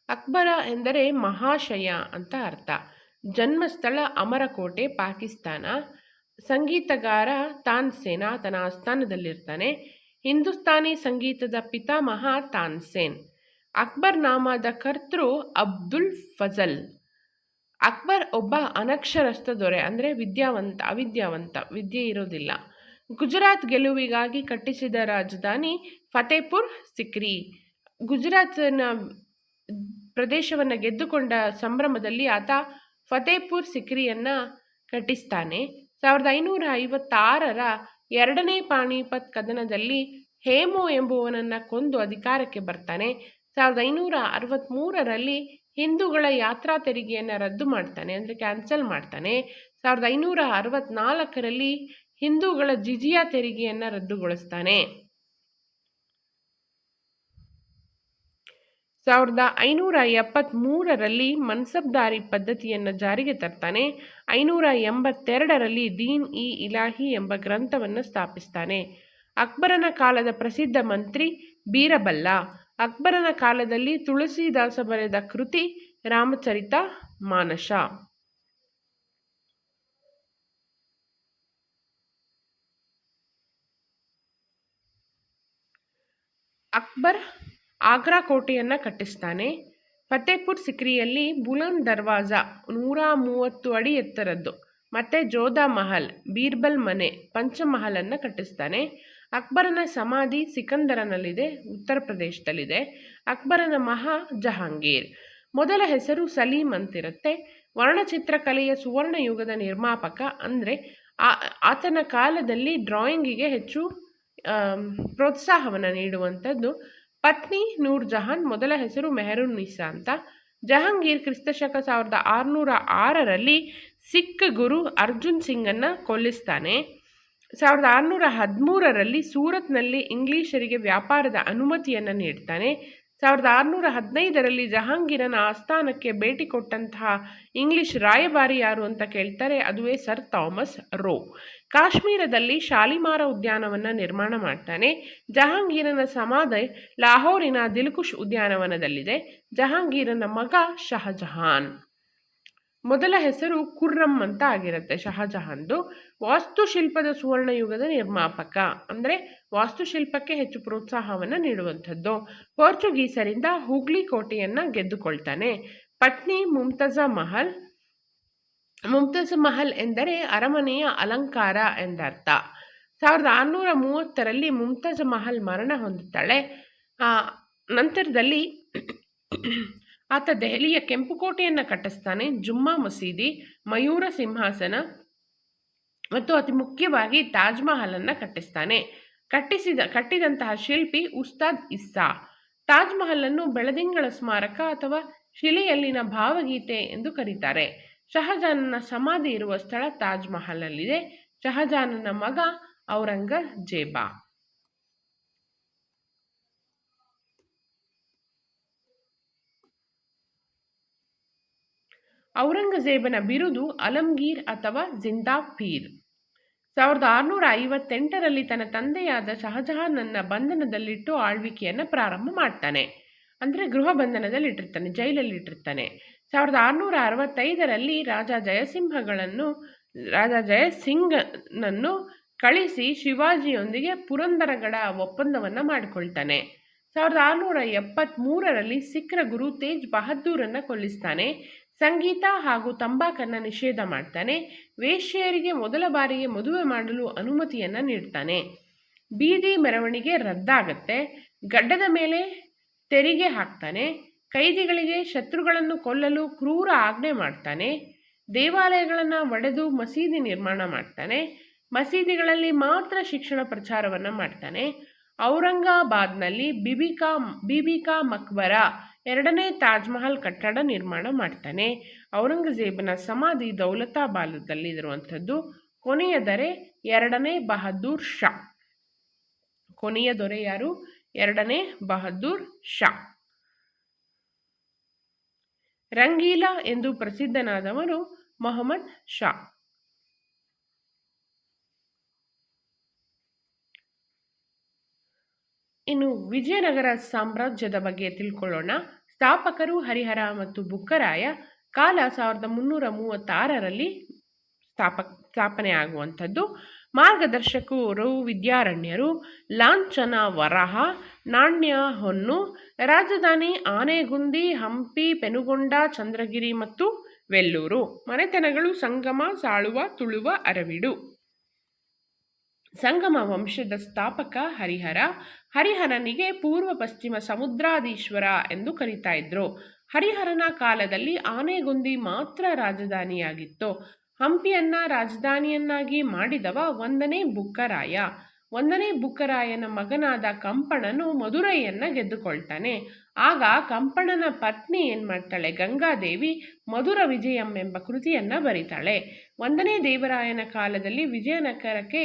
Speaker 1: ಅಕ್ಬರ ಎಂದರೆ ಮಹಾಶಯ ಅಂತ ಅರ್ಥ. ಜನ್ಮಸ್ಥಳ ಅಮರಕೋಟೆ, ಪಾಕಿಸ್ತಾನ. ಸಂಗೀತಗಾರ ತಾನ್ಸೇನ್ ಆತನ ಆಸ್ಥಾನದಲ್ಲಿರ್ತಾನೆ. ಹಿಂದೂಸ್ತಾನಿ ಸಂಗೀತದ ಪಿತಾಮಹ ತಾನ್ಸೇನ್. ಅಕ್ಬರ್ ನಾಮದ ಕರ್ತೃ ಅಬ್ದುಲ್ ಫಜಲ್. ಅಕ್ಬರ್ ಒಬ್ಬ ಅನಕ್ಷರಸ್ಥ ದೊರೆ, ಅಂದರೆ ಅವಿದ್ಯಾವಂತ, ವಿದ್ಯೆ ಇರೋದಿಲ್ಲ. ಗುಜರಾತ್ ಗೆಲುವಿಗಾಗಿ ಕಟ್ಟಿಸಿದ ರಾಜಧಾನಿ ಫತೇಪುರ್ ಸಿಕ್ರಿ. ಗುಜರಾತ್ನ ಪ್ರದೇಶವನ್ನು ಗೆದ್ದುಕೊಂಡ ಸಂಭ್ರಮದಲ್ಲಿ ಆತ ಫತೇಪುರ್ ಸಿಕ್ರಿಯನ್ನು ಕಟ್ಟಿಸ್ತಾನೆ. 1556ರ ಎರಡನೇ ಪಾಣಿಪತ್ ಕದನದಲ್ಲಿ ಹೇಮು ಎಂಬುವನನ್ನು ಕೊಂದು ಅಧಿಕಾರಕ್ಕೆ ಬರ್ತಾನೆ. 1563ರಲ್ಲಿ ಹಿಂದೂಗಳ ಯಾತ್ರಾ ತೆರಿಗೆಯನ್ನು ರದ್ದು ಮಾಡ್ತಾನೆ, ಅಂದರೆ ಕ್ಯಾನ್ಸಲ್ ಮಾಡ್ತಾನೆ. 1564ರಲ್ಲಿ ಹಿಂದೂಗಳ ಜಿಜಿಯಾ ತೆರಿಗೆಯನ್ನು ರದ್ದುಗೊಳಿಸ್ತಾನೆ. 1573ರಲ್ಲಿ ಮನ್ಸಬ್ದಾರಿ ಪದ್ಧತಿಯನ್ನು ಜಾರಿಗೆ ತರ್ತಾನೆ. 582ರಲ್ಲಿ ದೀನ್ ಇ ಇಲಾಹಿ ಎಂಬ ಗ್ರಂಥವನ್ನು ಸ್ಥಾಪಿಸ್ತಾನೆ. ಅಕ್ಬರನ ಕಾಲದ ಪ್ರಸಿದ್ಧ ಮಂತ್ರಿ ಬೀರಬಲ್ಲ. ಅಕ್ಬರನ ಕಾಲದಲ್ಲಿ ತುಳಸಿದಾಸ ಬರೆದ ಕೃತಿ ರಾಮಚರಿತ ಮಾನಸ. ಅಕ್ಬರ್ ಆಗ್ರಾ ಕೋಟೆಯನ್ನು ಕಟ್ಟಿಸ್ತಾನೆ. ಫತೇಪುರ್ ಸಿಕ್ರಿಯಲ್ಲಿ ಬುಲಂದ್ ದರ್ವಾಜಾ 130 ಅಡಿ ಎತ್ತರದ್ದು ಮತ್ತು ಜೋಧಾ ಮಹಲ್, ಬೀರ್ಬಲ್ ಮನೆ, ಪಂಚಮಹಲನ್ನು ಕಟ್ಟಿಸ್ತಾನೆ. ಅಕ್ಬರನ ಸಮಾಧಿ ಸಿಕಂದರನಲ್ಲಿದೆ, ಉತ್ತರ ಪ್ರದೇಶದಲ್ಲಿದೆ. ಅಕ್ಬರನ ಜಹಾಂಗೀರ್. ಮೊದಲ ಹೆಸರು ಸಲೀಂ ಅಂತಿರುತ್ತೆ. ವರ್ಣಚಿತ್ರಕಲೆಯ ಸುವರ್ಣ ಯುಗದ ನಿರ್ಮಾಪಕ. ಅಂದರೆ ಆತನ ಕಾಲದಲ್ಲಿ ಡ್ರಾಯಿಂಗಿಗೆ ಹೆಚ್ಚು ಪ್ರೋತ್ಸಾಹವನ್ನು ನೀಡುವಂಥದ್ದು. ಪತ್ನಿ ನೂರ್ ಜಹಾನ್, ಮೊದಲ ಹೆಸರು ಮೆಹರುನ್ನಿಸಾ ಅಂತ. ಜಹಾಂಗೀರ್ ಕ್ರಿಸ್ತಶಕ 1606ರಲ್ಲಿ ಸಿಖ್ ಗುರು ಅರ್ಜುನ್ ಸಿಂಗನ್ನು ಕೊಲ್ಲಿಸ್ತಾನೆ. 1613ರಲ್ಲಿ ಸೂರತ್ನಲ್ಲಿ ಇಂಗ್ಲಿಷರಿಗೆ ವ್ಯಾಪಾರದ ಅನುಮತಿಯನ್ನು ನೀಡ್ತಾನೆ. 1615ರಲ್ಲಿ ಜಹಾಂಗೀರನ ಆಸ್ಥಾನಕ್ಕೆ ಭೇಟಿ ಕೊಟ್ಟಂತಹ ಇಂಗ್ಲಿಷ್ ರಾಯಭಾರಿ ಯಾರು ಅಂತ ಕೇಳ್ತಾರೆ, ಅದುವೇ ಸರ್ ಥಾಮಸ್ ರೋ. ಕಾಶ್ಮೀರದಲ್ಲಿ ಶಾಲಿಮಾರ ಉದ್ಯಾನವನ ನಿರ್ಮಾಣ ಮಾಡ್ತಾನೆ. ಜಹಾಂಗೀರನ ಸಮಾಧಿ ಲಾಹೋರಿನ ದಿಲ್ಖುಷ್ ಉದ್ಯಾನವನದಲ್ಲಿದೆ. ಜಹಾಂಗೀರನ ಮಗ ಶಹಜಹಾನ್. ಮೊದಲ ಹೆಸರು ಖುರ್ರಂ ಅಂತ ಆಗಿರುತ್ತೆ ಶಹಜಹಾನ್ದು. ವಾಸ್ತುಶಿಲ್ಪದ ಸುವರ್ಣಯುಗದ ನಿರ್ಮಾಪಕ, ಅಂದರೆ ವಾಸ್ತುಶಿಲ್ಪಕ್ಕೆ ಹೆಚ್ಚು ಪ್ರೋತ್ಸಾಹವನ್ನು ನೀಡುವಂಥದ್ದು. ಪೋರ್ಚುಗೀಸರಿಂದ ಹೂಗ್ಲಿ ಕೋಟೆಯನ್ನು ಗೆದ್ದುಕೊಳ್ತಾನೆ. ಪತ್ನಿ ಮುಮ್ತಾಜ ಮಹಲ್. ಮುಮ್ತಾಜ್ ಮಹಲ್ ಎಂದರೆ ಅರಮನೆಯ ಅಲಂಕಾರ ಎಂದರ್ಥ. 1630ರಲ್ಲಿ ಮುಮ್ತಾಜ್ ಮಹಲ್ ಮರಣ ಹೊಂದುತ್ತಾಳೆ. ನಂತರದಲ್ಲಿ ಆತ ದೆಹಲಿಯ ಕೆಂಪುಕೋಟೆಯನ್ನು ಕಟ್ಟಿಸ್ತಾನೆ. ಜುಮ್ಮಾ ಮಸೀದಿ, ಮಯೂರ ಸಿಂಹಾಸನ ಮತ್ತು ಅತಿ ಮುಖ್ಯವಾಗಿ ತಾಜ್ ಮಹಲನ್ನು ಕಟ್ಟಿಸ್ತಾನೆ. ಕಟ್ಟಿದಂತಹ ಶಿಲ್ಪಿ ಉಸ್ತಾದ್ ಇಸ್ಸಾ. ತಾಜ್ ಮಹಲನ್ನು ಬೆಳದಿಂಗಳ ಸ್ಮಾರಕ ಅಥವಾ ಶಿಲೆಯಲ್ಲಿನ ಭಾವಗೀತೆ ಎಂದು ಕರೀತಾರೆ. ಶಹಜಾನನ ಸಮಾಧಿ ಇರುವ ಸ್ಥಳ ತಾಜ್ ಮಹಲಲ್ಲಿದೆ. ಶಹಜಾನನ ಮಗ ಔರಂಗಜೇಬ. ಔರಂಗಜೇಬನ ಬಿರುದು ಅಲಂಗೀರ್ ಅಥವಾ ಜಿಂದಾ ಪೀರ್. 1658ರಲ್ಲಿ ತನ್ನ ತಂದೆಯಾದ ಶಹಜಹಾನನ್ನ ಬಂಧನದಲ್ಲಿಟ್ಟು ಆಳ್ವಿಕೆಯನ್ನು ಪ್ರಾರಂಭ ಮಾಡ್ತಾನೆ. ಅಂದರೆ ಗೃಹ ಬಂಧನದಲ್ಲಿಟ್ಟಿರ್ತಾನೆ, ಜೈಲಲ್ಲಿಟ್ಟಿರ್ತಾನೆ. 1665ರಲ್ಲಿ ರಾಜ ಜಯಸಿಂಗ್ನನ್ನು ಕಳಿಸಿ ಶಿವಾಜಿಯೊಂದಿಗೆ ಪುರಂದರಗಡ ಒಪ್ಪಂದವನ್ನು ಮಾಡಿಕೊಳ್ತಾನೆ. 1673ರಲ್ಲಿ ಸಿಖ್ರ ಗುರು ತೇಜ್ ಬಹದ್ದೂರನ್ನು ಕೊಲ್ಲಿಸ್ತಾನೆ. ಸಂಗೀತ ಹಾಗೂ ತಂಬಾಕನ್ನು ನಿಷೇಧ ಮಾಡ್ತಾನೆ. ವೇಶ್ಯೆಯರಿಗೆ ಮೊದಲ ಬಾರಿಗೆ ಮದುವೆ ಮಾಡಲು ಅನುಮತಿಯನ್ನು ನೀಡ್ತಾನೆ. ಬೀದಿ ಮೆರವಣಿಗೆ ರದ್ದಾಗತ್ತೆ. ಗಡ್ಡದ ಮೇಲೆ ತೆರಿಗೆ ಹಾಕ್ತಾನೆ. ಕೈದಿಗಳಿಗೆ ಶತ್ರುಗಳನ್ನು ಕೊಲ್ಲಲು ಕ್ರೂರ ಆಜ್ಞೆ ಮಾಡ್ತಾನೆ. ದೇವಾಲಯಗಳನ್ನು ಒಡೆದು ಮಸೀದಿ ನಿರ್ಮಾಣ ಮಾಡ್ತಾನೆ. ಮಸೀದಿಗಳಲ್ಲಿ ಮಾತ್ರ ಶಿಕ್ಷಣ ಪ್ರಚಾರವನ್ನು ಮಾಡ್ತಾನೆ. ಔರಂಗಾಬಾದ್ನಲ್ಲಿ ಬಿಬಿಕಾ ಮಕ್ಬರ, ಎರಡನೇ ತಾಜ್ ಮಹಲ್ ಕಟ್ಟಡ ನಿರ್ಮಾಣ ಮಾಡ್ತಾನೆ. ಔರಂಗಜೇಬನ ಸಮಾಧಿ ದೌಲತಾಬಾದಲ್ಲಿರುವಂಥದ್ದು. ಕೊನೆಯ ದೊರೆ ಎರಡನೇ ಬಹದ್ದೂರ್ ಶಾ. ಕೊನೆಯ ದೊರೆ ಯಾರು? ಎರಡನೇ ಬಹದ್ದೂರ್ ಶಾ. ರಂಗೀಲಾ ಎಂದು ಪ್ರಸಿದ್ಧನಾದವನು ಮೊಹಮ್ಮದ್ ಶಾ. ಇನ್ನು ವಿಜಯನಗರ ಸಾಮ್ರಾಜ್ಯದ ಬಗ್ಗೆ ತಿಳ್ಕೊಳ್ಳೋಣ. ಸ್ಥಾಪಕರು ಹರಿಹರ ಮತ್ತು ಬುಕ್ಕರಾಯ. ಕಾಲ 1336ರಲ್ಲಿ ಸ್ಥಾಪನೆ ಆಗುವಂಥದ್ದು. ಮಾರ್ಗದರ್ಶಕರು ವಿದ್ಯಾರಣ್ಯರು. ಲಾಂಛನ ವರಹ, ನಾಣ್ಯ ಹೊನ್ನು. ರಾಜಧಾನಿ ಆನೆಗುಂದಿ, ಹಂಪಿ, ಪೆನುಗೊಂಡ, ಚಂದ್ರಗಿರಿ ಮತ್ತು ವೆಲ್ಲೂರು. ಮನೆತನಗಳು ಸಂಗಮ, ಸಾಳುವ, ತುಳುವ, ಅರವಿಡು. ಸಂಗಮ ವಂಶದ ಸ್ಥಾಪಕ ಹರಿಹರ. ಹರಿಹರನಿಗೆ ಪೂರ್ವ ಪಶ್ಚಿಮ ಸಮುದ್ರಾಧೀಶ್ವರ ಎಂದು ಕರೀತಾ ಇದ್ರು. ಹರಿಹರನ ಕಾಲದಲ್ಲಿ ಆನೆಗುಂದಿ ಮಾತ್ರ ರಾಜಧಾನಿಯಾಗಿತ್ತು. ಹಂಪಿಯನ್ನ ರಾಜಧಾನಿಯನ್ನಾಗಿ ಮಾಡಿದವ 1ನೇ ಬುಕ್ಕರಾಯ. 1ನೇ ಬುಕ್ಕರಾಯನ ಮಗನಾದ ಕಂಪಣನು ಮದುರೈಯನ್ನ ಗೆದ್ದುಕೊಳ್ತಾನೆ. ಆಗ ಕಂಪಣನ ಪತ್ನಿ ಏನ್ ಮಾಡ್ತಾಳೆ, ಗಂಗಾದೇವಿ ಮಧುರ ವಿಜಯಂ ಎಂಬ ಕೃತಿಯನ್ನ ಬರೀತಾಳೆ. 1ನೇ ದೇವರಾಯನ ಕಾಲದಲ್ಲಿ ವಿಜಯನಗರಕ್ಕೆ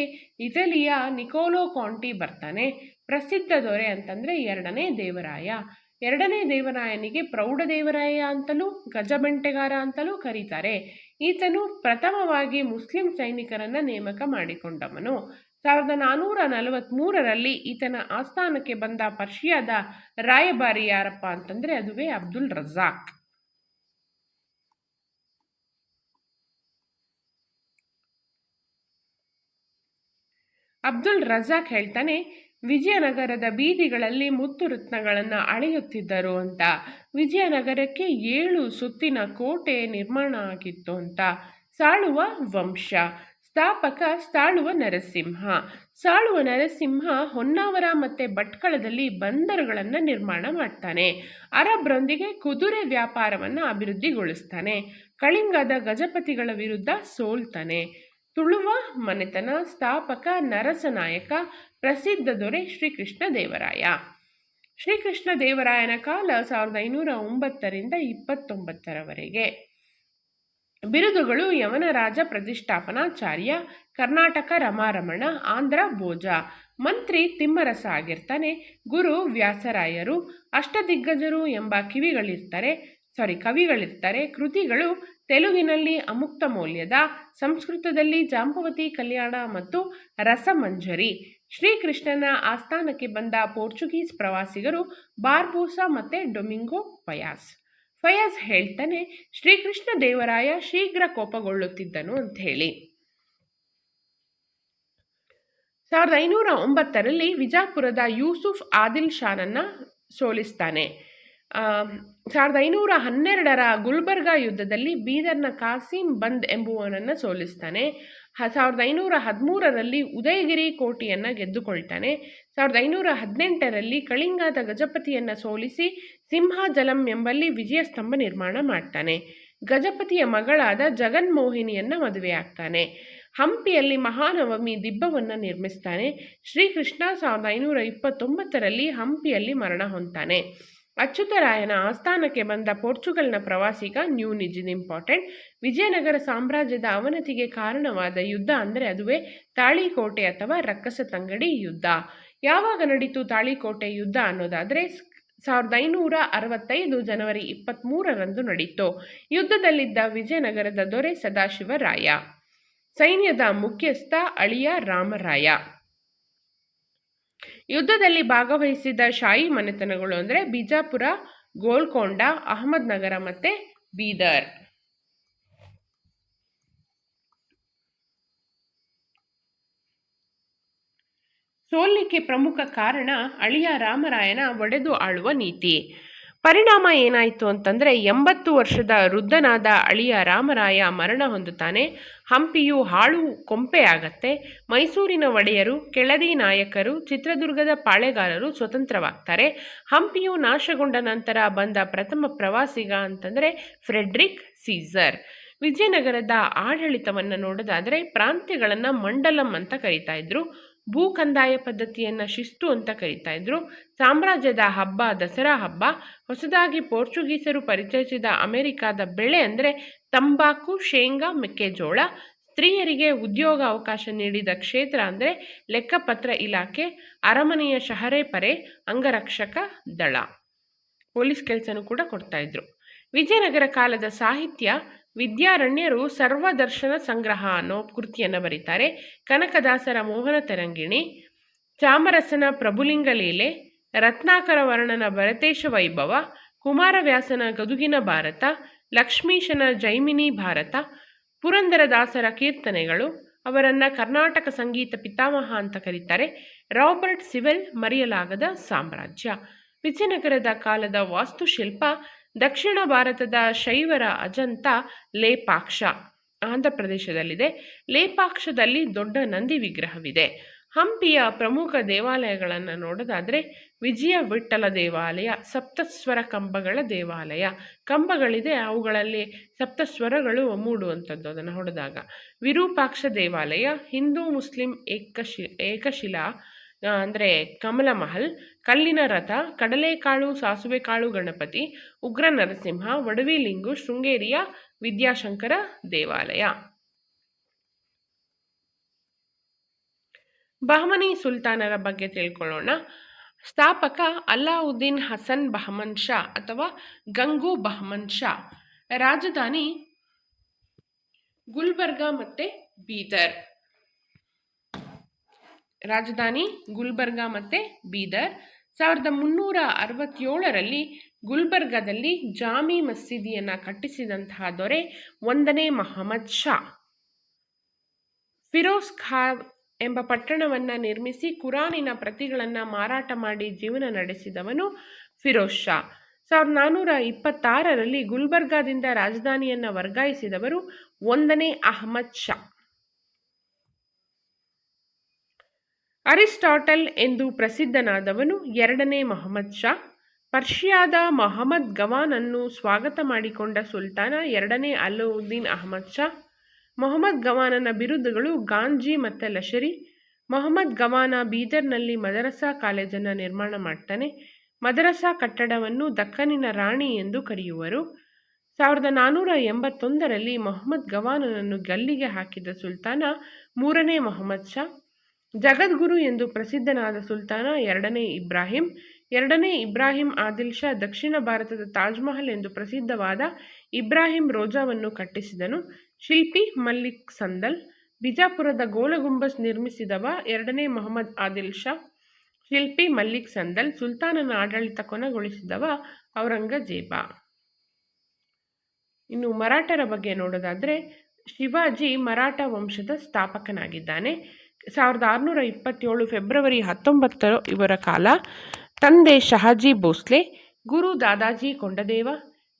Speaker 1: ಇಟಲಿಯ ನಿಕೋಲೋ ಕಾಂಟಿ ಬರ್ತಾನೆ. ಪ್ರಸಿದ್ಧ ದೊರೆ ಅಂತಂದ್ರೆ 2ನೇ ದೇವರಾಯ. 2ನೇ ದೇವರಾಯನಿಗೆ ಪ್ರೌಢದೇವರಾಯ ಅಂತಲೂ ಗಜಬೆಂಟೆಗಾರ ಅಂತಲೂ ಕರೀತಾರೆ. ಈತನು ಪ್ರಥಮವಾಗಿ ಮುಸ್ಲಿಂ ಸೈನಿಕರನ್ನ ನೇಮಕ ಮಾಡಿಕೊಂಡವನು. 1443ರಲ್ಲಿ ಈತನ ಆಸ್ಥಾನಕ್ಕೆ ಬಂದ ಪರ್ಷಿಯಾದ ರಾಯಭಾರಿ ಯಾರಪ್ಪ ಅಂತಂದ್ರೆ ಅದುವೇ ಅಬ್ದುಲ್ ರಜಾಕ್. ಅಬ್ದುಲ್ ರಜಾಕ್ ಹೇಳ್ತಾನೆ, ವಿಜಯನಗರದ ಬೀದಿಗಳಲ್ಲಿ ಮುತ್ತು ರತ್ನಗಳನ್ನು ಅಳೆಯುತ್ತಿದ್ದರು ಅಂತ. ವಿಜಯನಗರಕ್ಕೆ 7 ಸುತ್ತಿನ ಕೋಟೆ ನಿರ್ಮಾಣ ಆಗಿತ್ತು ಅಂತ. ಸಾಳುವ ವಂಶ. ಸ್ಥಾಪಕ ಸಾಳುವ ನರಸಿಂಹ. ಸಾಳುವ ನರಸಿಂಹ ಹೊನ್ನಾವರ ಮತ್ತು ಭಟ್ಕಳದಲ್ಲಿ ಬಂದರುಗಳನ್ನು ನಿರ್ಮಾಣ ಮಾಡ್ತಾನೆ. ಅರಬ್ರೊಂದಿಗೆ ಕುದುರೆ ವ್ಯಾಪಾರವನ್ನು ಅಭಿವೃದ್ಧಿಗೊಳಿಸ್ತಾನೆ. ಕಳಿಂಗದ ಗಜಪತಿಗಳ ವಿರುದ್ಧ ಸೋಲ್ತಾನೆ. ತುಳುವ ಮನೆತನ. ಸ್ಥಾಪಕ ನರಸನಾಯಕ. ಪ್ರಸಿದ್ಧ ದೊರೆ ಶ್ರೀಕೃಷ್ಣ ದೇವರಾಯ. ಶ್ರೀಕೃಷ್ಣ ದೇವರಾಯನ ಕಾಲ 1509ರಿಂದ 29ರವರೆಗೆ. ಬಿರುದುಗಳು: ಯವನರಾಜ ಪ್ರತಿಷ್ಠಾಪನಾಚಾರ್ಯ, ಕರ್ನಾಟಕ ರಮಾರಮಣ, ಆಂಧ್ರ ಭೋಜ. ಮಂತ್ರಿ ತಿಮ್ಮರಸ ಆಗಿರ್ತಾನೆ. ಗುರು ವ್ಯಾಸರಾಯರು. ಅಷ್ಟದಿಗ್ಗಜರು ಎಂಬ ಕವಿಗಳಿರ್ತಾರೆ. ಕೃತಿಗಳು ತೆಲುಗಿನಲ್ಲಿ ಅಮುಕ್ತ ಮೌಲ್ಯದ, ಸಂಸ್ಕೃತದಲ್ಲಿ ಜಾಂಬವತಿ ಕಲ್ಯಾಣ ಮತ್ತು ರಸಮಂಜರಿ. ಶ್ರೀಕೃಷ್ಣನ ಆಸ್ಥಾನಕ್ಕೆ ಬಂದ ಪೋರ್ಚುಗೀಸ್ ಪ್ರವಾಸಿಗರು ಬಾರ್ಬೋಸಾ ಮತ್ತು ಡೊಮಿಂಗೋ ಫಯಾಜ್. ಫಯಾಜ್ ಹೇಳ್ತಾನೆ, ಶ್ರೀಕೃಷ್ಣ ದೇವರಾಯ ಶೀಘ್ರ ಕೋಪಗೊಳ್ಳುತ್ತಿದ್ದನು ಅಂತ ಹೇಳಿ. 1509ರಲ್ಲಿ ವಿಜಾಪುರದ ಯೂಸುಫ್ ಆದಿಲ್ ಶಾನನ್ನ ಸೋಲಿಸ್ತಾನೆ. 1512ರ ಗುಲ್ಬರ್ಗಾ ಯುದ್ಧದಲ್ಲಿ ಬೀದರ್ನ ಕಾಸಿಂ ಬಂದ್ ಎಂಬುವನನ್ನು ಸೋಲಿಸ್ತಾನೆ. 1513ರಲ್ಲಿ ಉದಯಗಿರಿ ಕೋಟೆಯನ್ನು ಗೆದ್ದುಕೊಳ್ತಾನೆ. 1518ರಲ್ಲಿ ಕಳಿಂಗದ ಗಜಪತಿಯನ್ನು ಸೋಲಿಸಿ ಸಿಂಹಾಜಲಂ ಎಂಬಲ್ಲಿ ವಿಜಯಸ್ತಂಭ ನಿರ್ಮಾಣ ಮಾಡ್ತಾನೆ. ಗಜಪತಿಯ ಮಗಳಾದ ಜಗನ್ಮೋಹಿನಿಯನ್ನು ಮದುವೆಯಾಗ್ತಾನೆ. ಹಂಪಿಯಲ್ಲಿ ಮಹಾನವಮಿ ದಿಬ್ಬವನ್ನು ನಿರ್ಮಿಸ್ತಾನೆ. ಶ್ರೀಕೃಷ್ಣ 1529ರಲ್ಲಿ ಹಂಪಿಯಲ್ಲಿ ಮರಣ ಹೊಂದ್ತಾನೆ. ಅಚ್ಯುತರಾಯನ ಆಸ್ಥಾನಕ್ಕೆ ಬಂದ ಪೋರ್ಚುಗಲ್ನ ಪ್ರವಾಸಿಗ ನ್ಯೂನಿಜ್, ಇಂಪಾರ್ಟೆಂಟ್, ವಿಜಯನಗರ ಸಾಮ್ರಾಜ್ಯದ ಅವನತಿಗೆ ಕಾರಣವಾದ ಯುದ್ಧ ಅಂದರೆ ಅದುವೇ ತಾಳಿಕೋಟೆ ಅಥವಾ ರಕ್ಕಸತಂಗಡಿ ಯುದ್ಧ. ಯಾವಾಗ ನಡೀತು ತಾಳಿಕೋಟೆ ಯುದ್ಧ ಅನ್ನೋದಾದರೆ 1565 ಜನವರಿ 23ರಂದು ನಡೀತು. ಯುದ್ಧದಲ್ಲಿದ್ದ ವಿಜಯನಗರದ ದೊರೆ ಸದಾಶಿವರಾಯ, ಸೈನ್ಯದ ಮುಖ್ಯಸ್ಥ ಅಳಿಯ ರಾಮರಾಯ. ಯುದ್ಧದಲ್ಲಿ ಭಾಗವಹಿಸಿದ ಶಾಹಿ ಮನೆತನಗಳು ಅಂದರೆ ಬಿಜಾಪುರ, ಗೋಲ್ಕೊಂಡ, ಅಹಮದ್ನಗರ ಮತ್ತು ಬೀದರ್. ಸೋಲಿಗೆ ಪ್ರಮುಖ ಕಾರಣ ಅಳಿಯ ರಾಮರಾಯನ ಒಡೆದು ಆಳುವ ನೀತಿ. ಪರಿಣಾಮ ಏನಾಯಿತು ಅಂತಂದರೆ 80 ವರ್ಷದ ವೃದ್ಧನಾದ ಅಳಿಯ ರಾಮರಾಯ ಮರಣ ಹೊಂದುತ್ತಾನೆ. ಹಂಪಿಯು ಹಾಳು ಕೊಂಪೆಯಾಗತ್ತೆ. ಮೈಸೂರಿನ ಒಡೆಯರು, ಕೆಳದಿ ನಾಯಕರು, ಚಿತ್ರದುರ್ಗದ ಪಾಳೆಗಾರರು ಸ್ವತಂತ್ರವಾಗ್ತಾರೆ. ಹಂಪಿಯು ನಾಶಗೊಂಡ ನಂತರ ಬಂದ ಪ್ರಥಮ ಪ್ರವಾಸಿಗ ಅಂತಂದರೆ ಫ್ರೆಡ್ರಿಕ್ ಸೀಸರ್. ವಿಜಯನಗರದ ಆಡಳಿತವನ್ನು ನೋಡೋದಾದರೆ ಪ್ರಾಂತ್ಯಗಳನ್ನು ಮಂಡಲಂ ಅಂತ ಕರೀತಾ ಇದ್ರು. ಭೂ ಕಂದಾಯ ಪದ್ಧತಿಯನ್ನು ಶಿಸ್ತು ಅಂತ ಕರೀತಾ ಇದ್ರು. ಸಾಮ್ರಾಜ್ಯದ ಹಬ್ಬ ದಸರಾ ಹಬ್ಬ. ಹೊಸದಾಗಿ ಪೋರ್ಚುಗೀಸರು ಪರಿಚಯಿಸಿದ ಅಮೆರಿಕಾದ ಬೆಳೆ ಅಂದರೆ ತಂಬಾಕು, ಶೇಂಗಾ, ಮೆಕ್ಕೆಜೋಳ. ಸ್ತ್ರೀಯರಿಗೆ ಉದ್ಯೋಗ ಅವಕಾಶ ನೀಡಿದ ಕ್ಷೇತ್ರ ಅಂದರೆ ಲೆಕ್ಕಪತ್ರ ಇಲಾಖೆ, ಅರಮನೆಯ ಶಹರೆ ಪರೆ, ಅಂಗರಕ್ಷಕ ದಳ, ಪೊಲೀಸ್ ಕೆಲಸನೂ ಕೂಡ ಕೊಡ್ತಾ ಇದ್ರು. ವಿಜಯನಗರ ಕಾಲದ ಸಾಹಿತ್ಯ. ವಿದ್ಯಾರಣ್ಯರು ಸರ್ವದರ್ಶನ ಸಂಗ್ರಹ ಅನ್ನೋ ಕೃತಿಯನ್ನು ಬರೀತಾರೆ. ಕನಕದಾಸರ ಮೋಹನ ತರಂಗಿಣಿ, ಚಾಮರಸನ ಪ್ರಭುಲಿಂಗ ಲೀಲೆ, ರತ್ನಾಕರ ವರ್ಣನ ಭರತೇಶ ವೈಭವ, ಕುಮಾರವ್ಯಾಸನ ಗದುಗಿನ ಭಾರತ, ಲಕ್ಷ್ಮೀಶನ ಜೈಮಿನಿ ಭಾರತ, ಪುರಂದರದಾಸರ ಕೀರ್ತನೆಗಳು. ಅವರನ್ನು ಕರ್ನಾಟಕ ಸಂಗೀತ ಪಿತಾಮಹ ಅಂತ ಕರೀತಾರೆ. ರಾಬರ್ಟ್ ಸಿವೆಲ್ ಮರೆಯಲಾಗದ ಸಾಮ್ರಾಜ್ಯ. ವಿಜಯನಗರದ ಕಾಲದ ವಾಸ್ತುಶಿಲ್ಪ. ದಕ್ಷಿಣ ಭಾರತದ ಶೈವರ ಅಜಂತ ಲೇಪಾಕ್ಷ ಆಂಧ್ರ ಪ್ರದೇಶದಲ್ಲಿದೆ. ಲೇಪಾಕ್ಷದಲ್ಲಿ ದೊಡ್ಡ ನಂದಿ ವಿಗ್ರಹವಿದೆ. ಹಂಪಿಯ ಪ್ರಮುಖ ದೇವಾಲಯಗಳನ್ನು ನೋಡೋದಾದರೆ ವಿಜಯ ವಿಠ್ಠಲ ದೇವಾಲಯ, ಸಪ್ತಸ್ವರ ಕಂಬಗಳ ದೇವಾಲಯ. ಕಂಬಗಳಿದೆ, ಅವುಗಳಲ್ಲಿ ಸಪ್ತಸ್ವರಗಳು ಮೂಡುವಂಥದ್ದು ಅದನ್ನು ಹೊಡೆದಾಗ. ವಿರೂಪಾಕ್ಷ ದೇವಾಲಯ. ಹಿಂದೂ ಮುಸ್ಲಿಂ ಏಕಶಿಲಾ ಅಂದರೆ ಕಮಲ ಮಹಲ್, ಕಲ್ಲಿನ ರಥ, ಕಡಲೆಕಾಳು ಸಾಸುವೆಕಾಳು ಗಣಪತಿ, ಉಗ್ರ ನರಸಿಂಹ, ವಡವಿಲಿಂಗು, ಶೃಂಗೇರಿಯ ವಿದ್ಯಾಶಂಕರ ದೇವಾಲಯ. ಬಹಮನಿ ಸುಲ್ತಾನರ ಬಗ್ಗೆ ತಿಳ್ಕೊಳ್ಳೋಣ. ಸ್ಥಾಪಕ ಅಲ್ಲಾವುದ್ದೀನ್ ಹಸನ್ ಬಹಮನ್ ಶಾ ಅಥವಾ ಗಂಗು ಬಹಮನ್ ಶಾ. ರಾಜಧಾನಿ ಗುಲ್ಬರ್ಗಾ ಮತ್ತು ಬೀದರ್. 1367ರಲ್ಲಿ ಗುಲ್ಬರ್ಗಾದಲ್ಲಿ ಜಾಮಿ ಮಸೀದಿಯನ್ನು ಕಟ್ಟಿಸಿದಂತಹ ದೊರೆ 1ನೇ ಮಹಮ್ಮದ್ ಶಾ. ಫಿರೋಜ್ ಖಾ ಎಂಬ ಪಟ್ಟಣವನ್ನು ನಿರ್ಮಿಸಿ ಕುರಾನಿನ ಪ್ರತಿಗಳನ್ನು ಮಾರಾಟ ಮಾಡಿ ಜೀವನ ನಡೆಸಿದವನು ಫಿರೋಜ್ ಶಾ. 1426ರಲ್ಲಿ ಗುಲ್ಬರ್ಗಾದಿಂದ ರಾಜಧಾನಿಯನ್ನು ವರ್ಗಾಯಿಸಿದವರು 1ನೇ ಅಹಮದ್ ಶಾ. ಅರಿಸ್ಟಾಟಲ್ ಎಂದು ಪ್ರಸಿದ್ಧನಾದವನು 2ನೇ ಮಹಮ್ಮದ್ ಶಾ. ಪರ್ಷಿಯಾದ ಮೊಹಮ್ಮದ್ ಗವಾನನ್ನು ಸ್ವಾಗತ ಮಾಡಿಕೊಂಡ ಸುಲ್ತಾನ 2ನೇ ಅಲಾವುದ್ದೀನ್ ಅಹಮದ್ ಶಾ. ಮೊಹಮ್ಮದ್ ಗವಾನನ ಬಿರುದುಗಳು ಗಾಂಜಿ ಮತ್ತು ಲಷರಿ. ಮೊಹಮ್ಮದ್ ಗವಾನ ಬೀದರ್ನಲ್ಲಿ ಮದರಸಾ ಕಾಲೇಜನ್ನು ನಿರ್ಮಾಣ ಮಾಡ್ತಾನೆ. ಮದರಸಾ ಕಟ್ಟಡವನ್ನು ದಕ್ಕನಿನ ರಾಣಿ ಎಂದು ಕರೆಯುವರು. 1481ರಲ್ಲಿ ಮೊಹಮ್ಮದ್ ಗವಾನನನ್ನು ಗಲ್ಲಿಗೆ ಹಾಕಿದ ಸುಲ್ತಾನ 3ನೇ ಮೊಹಮ್ಮದ್ ಶಾ. ಜಗದ್ಗುರು ಎಂದು ಪ್ರಸಿದ್ಧನಾದ ಸುಲ್ತಾನ ಎರಡನೇ ಇಬ್ರಾಹಿಂ ಆದಿಲ್ ಶಾ ದಕ್ಷಿಣ ಭಾರತದ ತಾಜ್ಮಹಲ್ ಎಂದು ಪ್ರಸಿದ್ಧವಾದ ಇಬ್ರಾಹಿಂ ರೋಜಾವನ್ನು ಕಟ್ಟಿಸಿದನು. ಶಿಲ್ಪಿ ಮಲ್ಲಿಕ್ ಸಂದಲ್. ಬಿಜಾಪುರದ ಗೋಲಗುಂಬಸ್ ನಿರ್ಮಿಸಿದವ ಎರಡನೇ ಮೊಹಮ್ಮದ್ ಆದಿಲ್ ಶಾ. ಶಿಲ್ಪಿ ಮಲ್ಲಿಕ್ ಸಂದಲ್. ಸುಲ್ತಾನನ ಆಡಳಿತ ಕೊನೆಗೊಳಿಸಿದವ ಔರಂಗಜೇಬ. ಇನ್ನು ಮರಾಠರ ಬಗ್ಗೆ ನೋಡೋದಾದರೆ, ಶಿವಾಜಿ ಮರಾಠ ವಂಶದ ಸ್ಥಾಪಕನಾಗಿದ್ದಾನೆ. 1627 ಫೆಬ್ರವರಿ 19 ಇವರ ಕಾಲ. ತಂದೆ ಶಹಾಜಿ ಭೋಸ್ಲೆ. ಗುರು ದಾದಾಜಿ ಕೊಂಡದೇವ.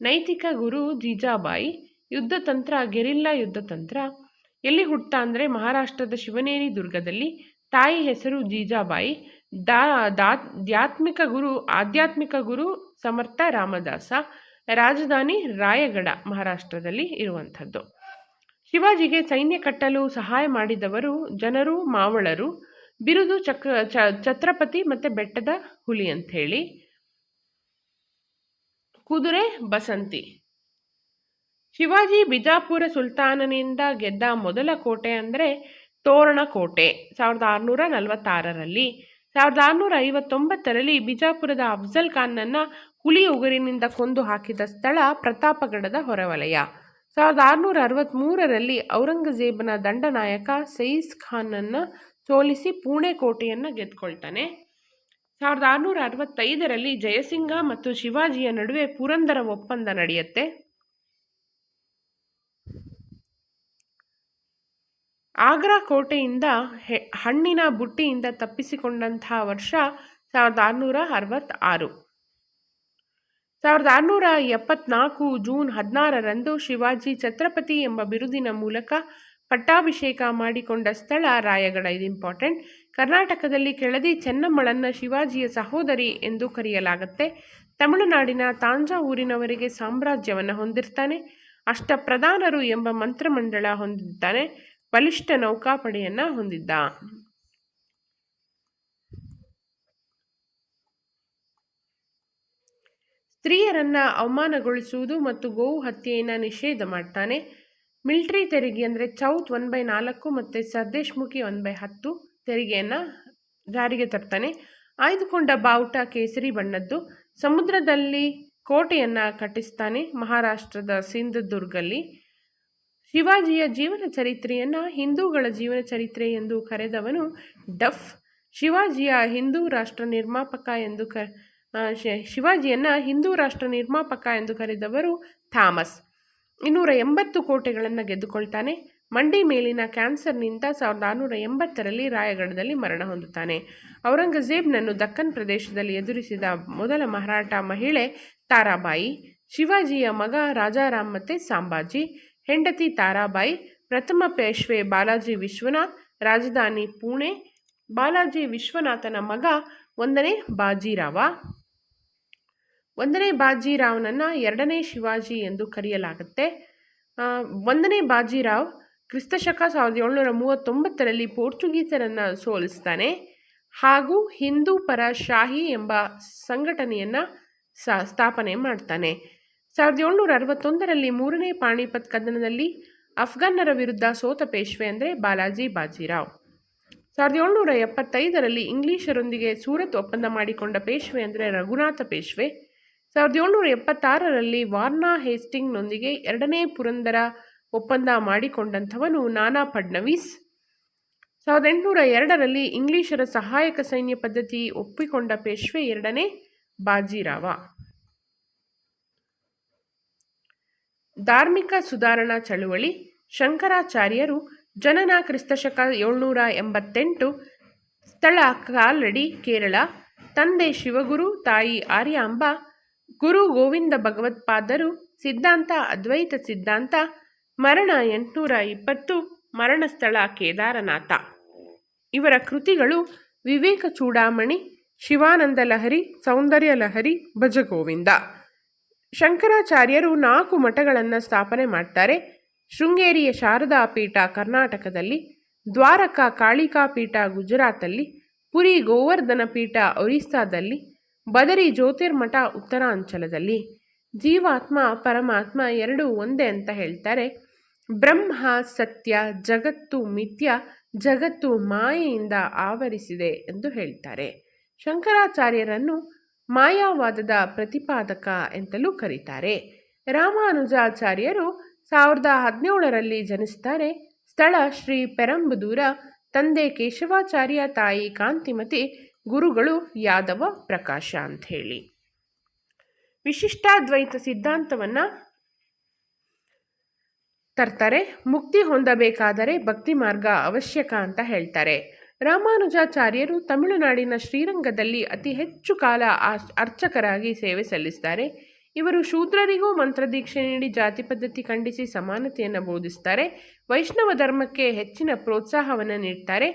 Speaker 1: ನೈತಿಕ ಗುರು ಜೀಜಾಬಾಯಿ. ಯುದ್ಧತಂತ್ರ ಗೆರಿಲ್ಲಾ ಯುದ್ಧತಂತ್ರ. ಎಲ್ಲಿ ಹುಟ್ಟ ಅಂದರೆ ಮಹಾರಾಷ್ಟ್ರದ ಶಿವನೇರಿ ದುರ್ಗದಲ್ಲಿ. ತಾಯಿ ಹೆಸರು ಜೀಜಾಬಾಯಿ. ಆಧ್ಯಾತ್ಮಿಕ ಗುರು ಸಮರ್ಥ ರಾಮದಾಸ. ರಾಜಧಾನಿ ರಾಯಗಢ ಮಹಾರಾಷ್ಟ್ರದಲ್ಲಿ ಇರುವಂಥದ್ದು. ಶಿವಾಜಿಗೆ ಸೈನ್ಯ ಕಟ್ಟಲು ಸಹಾಯ ಮಾಡಿದವರು ಜನರು ಮಾವಳರು. ಬಿರುದು ಛತ್ರಪತಿ ಮತ್ತು ಬೆಟ್ಟದ ಹುಲಿ ಅಂಥೇಳಿ. ಕುದುರೆ ಬಸಂತಿ. ಶಿವಾಜಿ ಬಿಜಾಪುರ ಸುಲ್ತಾನನಿಂದ ಗೆದ್ದ ಮೊದಲ ಕೋಟೆ ಅಂದರೆ ತೋರಣ ಕೋಟೆ 1646ರಲ್ಲಿ. 1659ರಲ್ಲಿ ಬಿಜಾಪುರದ ಅಫ್ಜಲ್ ಖಾನ್ನನ್ನು ಹುಲಿ ಉಗುರಿನಿಂದ ಕೊಂದು ಹಾಕಿದ ಸ್ಥಳ ಪ್ರತಾಪಗಢದ ಹೊರವಲಯ. 1663ರಲ್ಲಿ ಔರಂಗಜೇಬನ ದಂಡನಾಯಕ ಸೈಸ್ ಖಾನನ್ನು ಸೋಲಿಸಿ ಪುಣೆ ಕೋಟೆಯನ್ನು ಗೆದ್ದುಕೊಳ್ತಾನೆ. 1665ರಲ್ಲಿ ಜಯಸಿಂಹ ಮತ್ತು ಶಿವಾಜಿಯ ನಡುವೆ ಪುರಂದರ ಒಪ್ಪಂದ ನಡೆಯುತ್ತೆ. ಆಗ್ರಾ ಕೋಟೆಯಿಂದ ಹಣ್ಣಿನ ಬುಟ್ಟಿಯಿಂದ ತಪ್ಪಿಸಿಕೊಂಡಂತಹ ವರ್ಷ 1666. 1674 ಜೂನ್ 16ರಂದು ಶಿವಾಜಿ ಛತ್ರಪತಿ ಎಂಬ ಬಿರುದಿನ ಮೂಲಕ ಪಟ್ಟಾಭಿಷೇಕ ಮಾಡಿಕೊಂಡ ಸ್ಥಳ ರಾಯಗಢ. ಇದು ಇಂಪಾರ್ಟೆಂಟ್. ಕರ್ನಾಟಕದಲ್ಲಿ ಕೆಳದಿ ಚೆನ್ನಮ್ಮಳನ್ನು ಶಿವಾಜಿಯ ಸಹೋದರಿ ಎಂದು ಕರೆಯಲಾಗುತ್ತೆ. ತಮಿಳುನಾಡಿನ ತಾಂಜಾವೂರಿನವರೆಗೆ ಸಾಮ್ರಾಜ್ಯವನ್ನು ಹೊಂದಿರ್ತಾನೆ. ಅಷ್ಟಪ್ರಧಾನರು ಎಂಬ ಮಂತ್ರಮಂಡಲ ಹೊಂದಿದ್ದಾನೆ. ಬಲಿಷ್ಠ ನೌಕಾಪಡೆಯನ್ನು ಹೊಂದಿದ್ದ. ಸ್ತ್ರೀಯರನ್ನ ಅವಮಾನಗೊಳಿಸುವುದು ಮತ್ತು ಗೋವು ಹತ್ಯೆಯನ್ನು ನಿಷೇಧ ಮಾಡ್ತಾನೆ. ಮಿಲಿಟರಿ ತೆರಿಗೆ ಅಂದರೆ ಚೌತ್ 1/4 ಮತ್ತು ಸರ್ದೇಶ್ಮುಖಿ 1/10 ತೆರಿಗೆಯನ್ನು ಜಾರಿಗೆ ತರ್ತಾನೆ. ಆಯ್ದುಕೊಂಡ ಬಾವುಟ ಕೇಸರಿ ಬಣ್ಣದ್ದು. ಸಮುದ್ರದಲ್ಲಿ ಕೋಟೆಯನ್ನು ಕಟ್ಟಿಸ್ತಾನೆ ಮಹಾರಾಷ್ಟ್ರದ ಸಿಂಧುದುರ್ಗಲ್ಲಿ. ಶಿವಾಜಿಯ ಜೀವನ ಚರಿತ್ರೆಯನ್ನು ಹಿಂದೂಗಳ ಜೀವನ ಚರಿತ್ರೆ ಎಂದು ಕರೆದವನು ಡಫ್. ಶಿವಾಜಿಯನ್ನು ಹಿಂದೂ ರಾಷ್ಟ್ರ ನಿರ್ಮಾಪಕ ಎಂದು ಕರೆದವರು ಥಾಮಸ್. 280 ಕೋಟೆಗಳನ್ನು ಗೆದ್ದುಕೊಳ್ತಾನೆ. ಮಂಡಿ ಮೇಲಿನ ಕ್ಯಾನ್ಸರ್ನಿಂದ 1680ರಲ್ಲಿ ರಾಯಗಢದಲ್ಲಿ ಮರಣ ಹೊಂದುತ್ತಾನೆ. ಔರಂಗಜೇಬ್ನನ್ನು ದಕ್ಕನ್ ಪ್ರದೇಶದಲ್ಲಿ ಎದುರಿಸಿದ ಮೊದಲ ಮರಾಠ ಮಹಿಳೆ ತಾರಾಬಾಯಿ. ಶಿವಾಜಿಯ ಮಗ ರಾಜಾರಾಮ್ ಮತ್ತು ಸಂಭಾಜಿ. ಹೆಂಡತಿ ತಾರಾಬಾಯಿ. ಪ್ರಥಮ ಪೇಶ್ವೆ ಬಾಲಾಜಿ ವಿಶ್ವನಾಥ್. ರಾಜಧಾನಿ ಪುಣೆ. ಬಾಲಾಜಿ ವಿಶ್ವನಾಥನ ಮಗ 1ನೇ ಬಾಜಿರಾವ. 1ನೇ ಬಾಜಿರಾವ್ನನ್ನು 2ನೇ ಶಿವಾಜಿ ಎಂದು ಕರೆಯಲಾಗುತ್ತೆ. 1ನೇ ಬಾಜಿರಾವ್ ಕ್ರಿಸ್ತಶಕ 1739ರಲ್ಲಿ ಪೋರ್ಚುಗೀಸರನ್ನು ಸೋಲಿಸ್ತಾನೆ ಹಾಗೂ ಹಿಂದೂ ಪರ ಶಾಹಿ ಎಂಬ ಸಂಘಟನೆಯನ್ನು ಸ್ಥಾಪನೆ ಮಾಡ್ತಾನೆ. 1761ರಲ್ಲಿ 3ನೇ ಪಾಣಿಪತ್ ಕದನದಲ್ಲಿ ಅಫ್ಘನ್ನರ ವಿರುದ್ಧ ಸೋತ ಪೇಶ್ವೆ ಅಂದರೆ ಬಾಲಾಜಿ ಬಾಜಿರಾವ್. 1775ರಲ್ಲಿ ಇಂಗ್ಲಿಷರೊಂದಿಗೆ ಸೂರತ್ ಒಪ್ಪಂದ ಮಾಡಿಕೊಂಡ ಪೇಶ್ವೆ ಅಂದರೆ ರಘುನಾಥ ಪೇಶ್ವೆ. 1776ರಲ್ಲಿ ವಾರ್ನಾ ಹೇಸ್ಟಿಂಗ್ನೊಂದಿಗೆ 2ನೇ ಪುರಂದರ ಒಪ್ಪಂದ ಮಾಡಿಕೊಂಡಂಥವನು ನಾನಾ ಫಡ್ನವೀಸ್. 1802ರಲ್ಲಿ ಇಂಗ್ಲಿಷರ ಸಹಾಯಕ ಸೈನ್ಯ ಪದ್ಧತಿ ಒಪ್ಪಿಕೊಂಡ ಪೇಶ್ವೆ 2ನೇ ಬಾಜಿರಾವ. ಧಾರ್ಮಿಕ ಸುಧಾರಣಾ ಚಳುವಳಿ. ಶಂಕರಾಚಾರ್ಯರು. ಜನನ ಕ್ರಿಸ್ತಶಕ 788. ಸ್ಥಳ ಕಾಲಡಿ, ಕೇರಳ. ತಂದೆ ಶಿವಗುರು, ತಾಯಿ ಆರ್ಯಾಂಬ. ಗುರು ಗೋವಿಂದ ಭಗವತ್ಪಾದರು. ಸಿದ್ಧಾಂತ ಅದ್ವೈತ ಸಿದ್ಧಾಂತ. ಮರಣ 820. ಮರಣ ಸ್ಥಳ ಕೇದಾರನಾಥ. ಇವರ ಕೃತಿಗಳು ವಿವೇಕ ಚೂಡಾಮಣಿ, ಶಿವಾನಂದ ಲಹರಿ, ಸೌಂದರ್ಯ ಲಹರಿ, ಭಜಗೋವಿಂದ. ಶಂಕರಾಚಾರ್ಯರು 4 ಮಠಗಳನ್ನು ಸ್ಥಾಪನೆ ಮಾಡ್ತಾರೆ. ಶೃಂಗೇರಿಯ ಶಾರದಾ ಪೀಠ ಕರ್ನಾಟಕದಲ್ಲಿ, ದ್ವಾರಕಾ ಕಾಳಿಕಾ ಪೀಠ ಗುಜರಾತಲ್ಲಿ, ಪುರಿ ಗೋವರ್ಧನ ಪೀಠ ಒರಿಸ್ಸಾದಲ್ಲಿ, ಬದರಿ ಜ್ಯೋತಿರ್ಮಠ ಉತ್ತರಾಂಚಲದಲ್ಲಿ. ಜೀವಾತ್ಮ ಪರಮಾತ್ಮ ಎರಡೂ ಒಂದೇ ಅಂತ ಹೇಳ್ತಾರೆ. ಬ್ರಹ್ಮ ಸತ್ಯ, ಜಗತ್ತು ಮಿಥ್ಯ, ಜಗತ್ತು ಮಾಯೆಯಿಂದ ಆವರಿಸಿದೆ ಎಂದು ಹೇಳ್ತಾರೆ. ಶಂಕರಾಚಾರ್ಯರನ್ನು ಮಾಯಾವಾದದ ಪ್ರತಿಪಾದಕ ಎಂತಲೂ ಕರೀತಾರೆ. ರಾಮಾನುಜಾಚಾರ್ಯರು 1017ರಲ್ಲಿ ಜನಿಸ್ತಾರೆ. ಸ್ಥಳ ಶ್ರೀ ಪೆರಂಬದೂರ. ತಂದೆ ಕೇಶವಾಚಾರ್ಯ, ತಾಯಿ ಕಾಂತಿಮತಿ, ಗುರುಗಳು ಯಾದವ ಪ್ರಕಾಶ ಅಂಥೇಳಿ. ವಿಶಿಷ್ಟಾದ್ವೈತ ಸಿದ್ಧಾಂತವನ್ನು ತರ್ತಾರೆ. ಮುಕ್ತಿ ಹೊಂದಬೇಕಾದರೆ ಭಕ್ತಿ ಮಾರ್ಗ ಅವಶ್ಯಕ ಅಂತ ಹೇಳ್ತಾರೆ. ರಾಮಾನುಜಾಚಾರ್ಯರು ತಮಿಳುನಾಡಿನ ಶ್ರೀರಂಗದಲ್ಲಿ ಅತಿ ಹೆಚ್ಚು ಕಾಲ ಅರ್ಚಕರಾಗಿ ಸೇವೆ ಸಲ್ಲಿಸ್ತಾರೆ. ಇವರು ಶೂದ್ರರಿಗೂ ಮಂತ್ರದೀಕ್ಷೆ ನೀಡಿ ಜಾತಿ ಪದ್ಧತಿ ಖಂಡಿಸಿ ಸಮಾನತೆಯನ್ನು ಬೋಧಿಸ್ತಾರೆ. ವೈಷ್ಣವ ಧರ್ಮಕ್ಕೆ ಹೆಚ್ಚಿನ ಪ್ರೋತ್ಸಾಹವನ್ನು ನೀಡ್ತಾರೆ.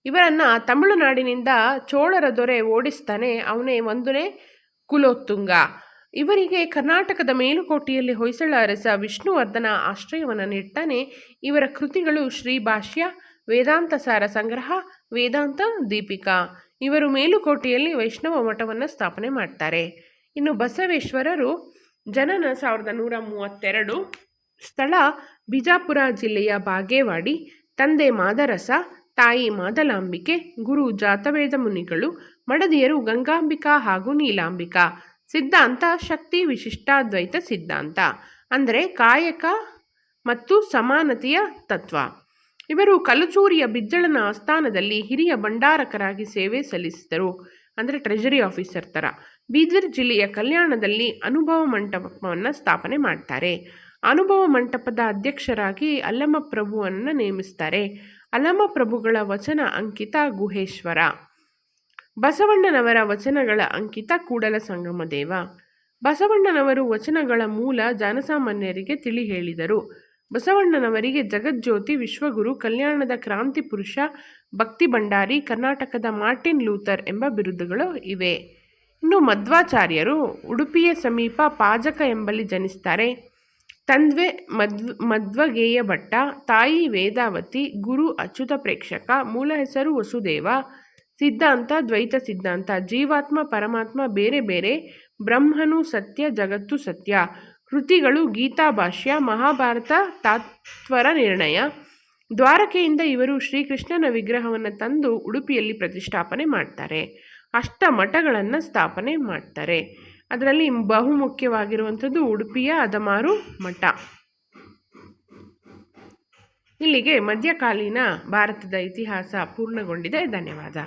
Speaker 1: ಇವರನ್ನು ತಮಿಳುನಾಡಿನಿಂದ ಚೋಳರ ದೊರೆ ಓಡಿಸ್ತಾನೆ. ಅವನೇ ಒಂದನೇ ಕುಲೋತ್ತುಂಗ. ಇವರಿಗೆ ಕರ್ನಾಟಕದ ಮೇಲುಕೋಟೆಯಲ್ಲಿ ಹೊಯ್ಸಳ ಅರಸ ವಿಷ್ಣುವರ್ಧನ ಆಶ್ರಯವನ್ನು ನೀಡ್ತಾನೆ. ಇವರ ಕೃತಿಗಳು ಶ್ರೀಭಾಷ್ಯ, ವೇದಾಂತ ಸಾರ ಸಂಗ್ರಹ, ವೇದಾಂತ ದೀಪಿಕಾ. ಇವರು ಮೇಲುಕೋಟೆಯಲ್ಲಿ ವೈಷ್ಣವ ಮಠವನ್ನು ಸ್ಥಾಪನೆ ಮಾಡ್ತಾರೆ. ಇನ್ನು ಬಸವೇಶ್ವರರು ಜನನ 1132. ಸ್ಥಳ ಬಿಜಾಪುರ ಜಿಲ್ಲೆಯ ಬಾಗೇವಾಡಿ. ತಂದೆ ಮಾದರಸ, ತಾಯಿ ಮಾದಲಾಂಬಿಕೆ, ಗುರು ಜಾತವೇದ ಮುನಿಗಳು, ಮಡದಿಯರು ಗಂಗಾಂಬಿಕಾ ಹಾಗೂ ನೀಲಾಂಬಿಕಾ. ಸಿದ್ಧಾಂತ ಶಕ್ತಿ ವಿಶಿಷ್ಟಾದ್ವೈತ ಸಿದ್ಧಾಂತ, ಅಂದರೆ ಕಾಯಕ ಮತ್ತು ಸಮಾನತೆಯ ತತ್ವ. ಇವರು ಕಲಚೂರಿಯ ಬಿಜ್ಜಳನ ಆಸ್ಥಾನದಲ್ಲಿ ಹಿರಿಯ ಭಂಡಾರಕರಾಗಿ ಸೇವೆ ಸಲ್ಲಿಸಿದರು, ಅಂದರೆ ಟ್ರೆಜರಿ ಆಫೀಸರ್ ಥರ. ಬೀದರ್ ಜಿಲ್ಲೆಯ ಕಲ್ಯಾಣದಲ್ಲಿ ಅನುಭವ ಮಂಟಪವನ್ನು ಸ್ಥಾಪನೆ ಮಾಡ್ತಾರೆ. ಅನುಭವ ಮಂಟಪದ ಅಧ್ಯಕ್ಷರಾಗಿ ಅಲ್ಲಮಪ್ರಭುವನ್ನು ನೇಮಿಸ್ತಾರೆ. ಅಲ್ಲಮಪ್ರಭುಗಳ ವಚನ ಅಂಕಿತ ಗುಹೇಶ್ವರ. ಬಸವಣ್ಣನವರ ವಚನಗಳ ಅಂಕಿತ ಕೂಡಲ ಸಂಗಮ ದೇವ. ಬಸವಣ್ಣನವರು ವಚನಗಳ ಮೂಲ ಜನಸಾಮಾನ್ಯರಿಗೆ ತಿಳಿ ಹೇಳಿದರು. ಬಸವಣ್ಣನವರಿಗೆ ಜಗಜ್ಯೋತಿ, ವಿಶ್ವಗುರು, ಕಲ್ಯಾಣದ ಕ್ರಾಂತಿ ಪುರುಷ, ಭಕ್ತಿ ಭಂಡಾರಿ, ಕರ್ನಾಟಕದ ಮಾರ್ಟಿನ್ ಲೂಥರ್ ಎಂಬ ಬಿರುದುಗಳು ಇವೆ. ಇನ್ನು ಮಧ್ವಾಚಾರ್ಯರು ಉಡುಪಿಯ ಸಮೀಪ ಪಾಜಕ ಎಂಬಲ್ಲಿ ಜನಿಸ್ತಾರೆ. ತಂದೆ ಮಧ್ವಗೇಯ ಭಟ್ಟ, ತಾಯಿ ವೇದಾವತಿ, ಗುರು ಅಚ್ಯುತ ಪ್ರೇಕ್ಷಕ, ಮೂಲ ಹೆಸರು ವಸುದೇವ. ಸಿದ್ಧಾಂತ ದ್ವೈತ ಸಿದ್ಧಾಂತ, ಜೀವಾತ್ಮ ಪರಮಾತ್ಮ ಬೇರೆ ಬೇರೆ, ಬ್ರಹ್ಮನು ಸತ್ಯ, ಜಗತ್ತು ಸತ್ಯ. ಕೃತಿಗಳು ಗೀತಾ ಭಾಷ್ಯ, ಮಹಾಭಾರತ, ತಾತ್ಪರ ನಿರ್ಣಯ. ದ್ವಾರಕೆಯಿಂದ ಇವರು ಶ್ರೀಕೃಷ್ಣನ ವಿಗ್ರಹವನ್ನು ತಂದು ಉಡುಪಿಯಲ್ಲಿ ಪ್ರತಿಷ್ಠಾಪನೆ ಮಾಡ್ತಾರೆ. ಮಠಗಳನ್ನು ಸ್ಥಾಪನೆ ಮಾಡ್ತಾರೆ. ಅದರಲ್ಲಿ ಬಹುಮುಖ್ಯವಾಗಿರುವಂಥದ್ದು ಉಡುಪಿಯ ಅದಮಾರು ಮಠ. ಇಲ್ಲಿಗೆ ಮಧ್ಯಕಾಲೀನ ಭಾರತದ ಇತಿಹಾಸ ಪೂರ್ಣಗೊಂಡಿದೆ. ಧನ್ಯವಾದ.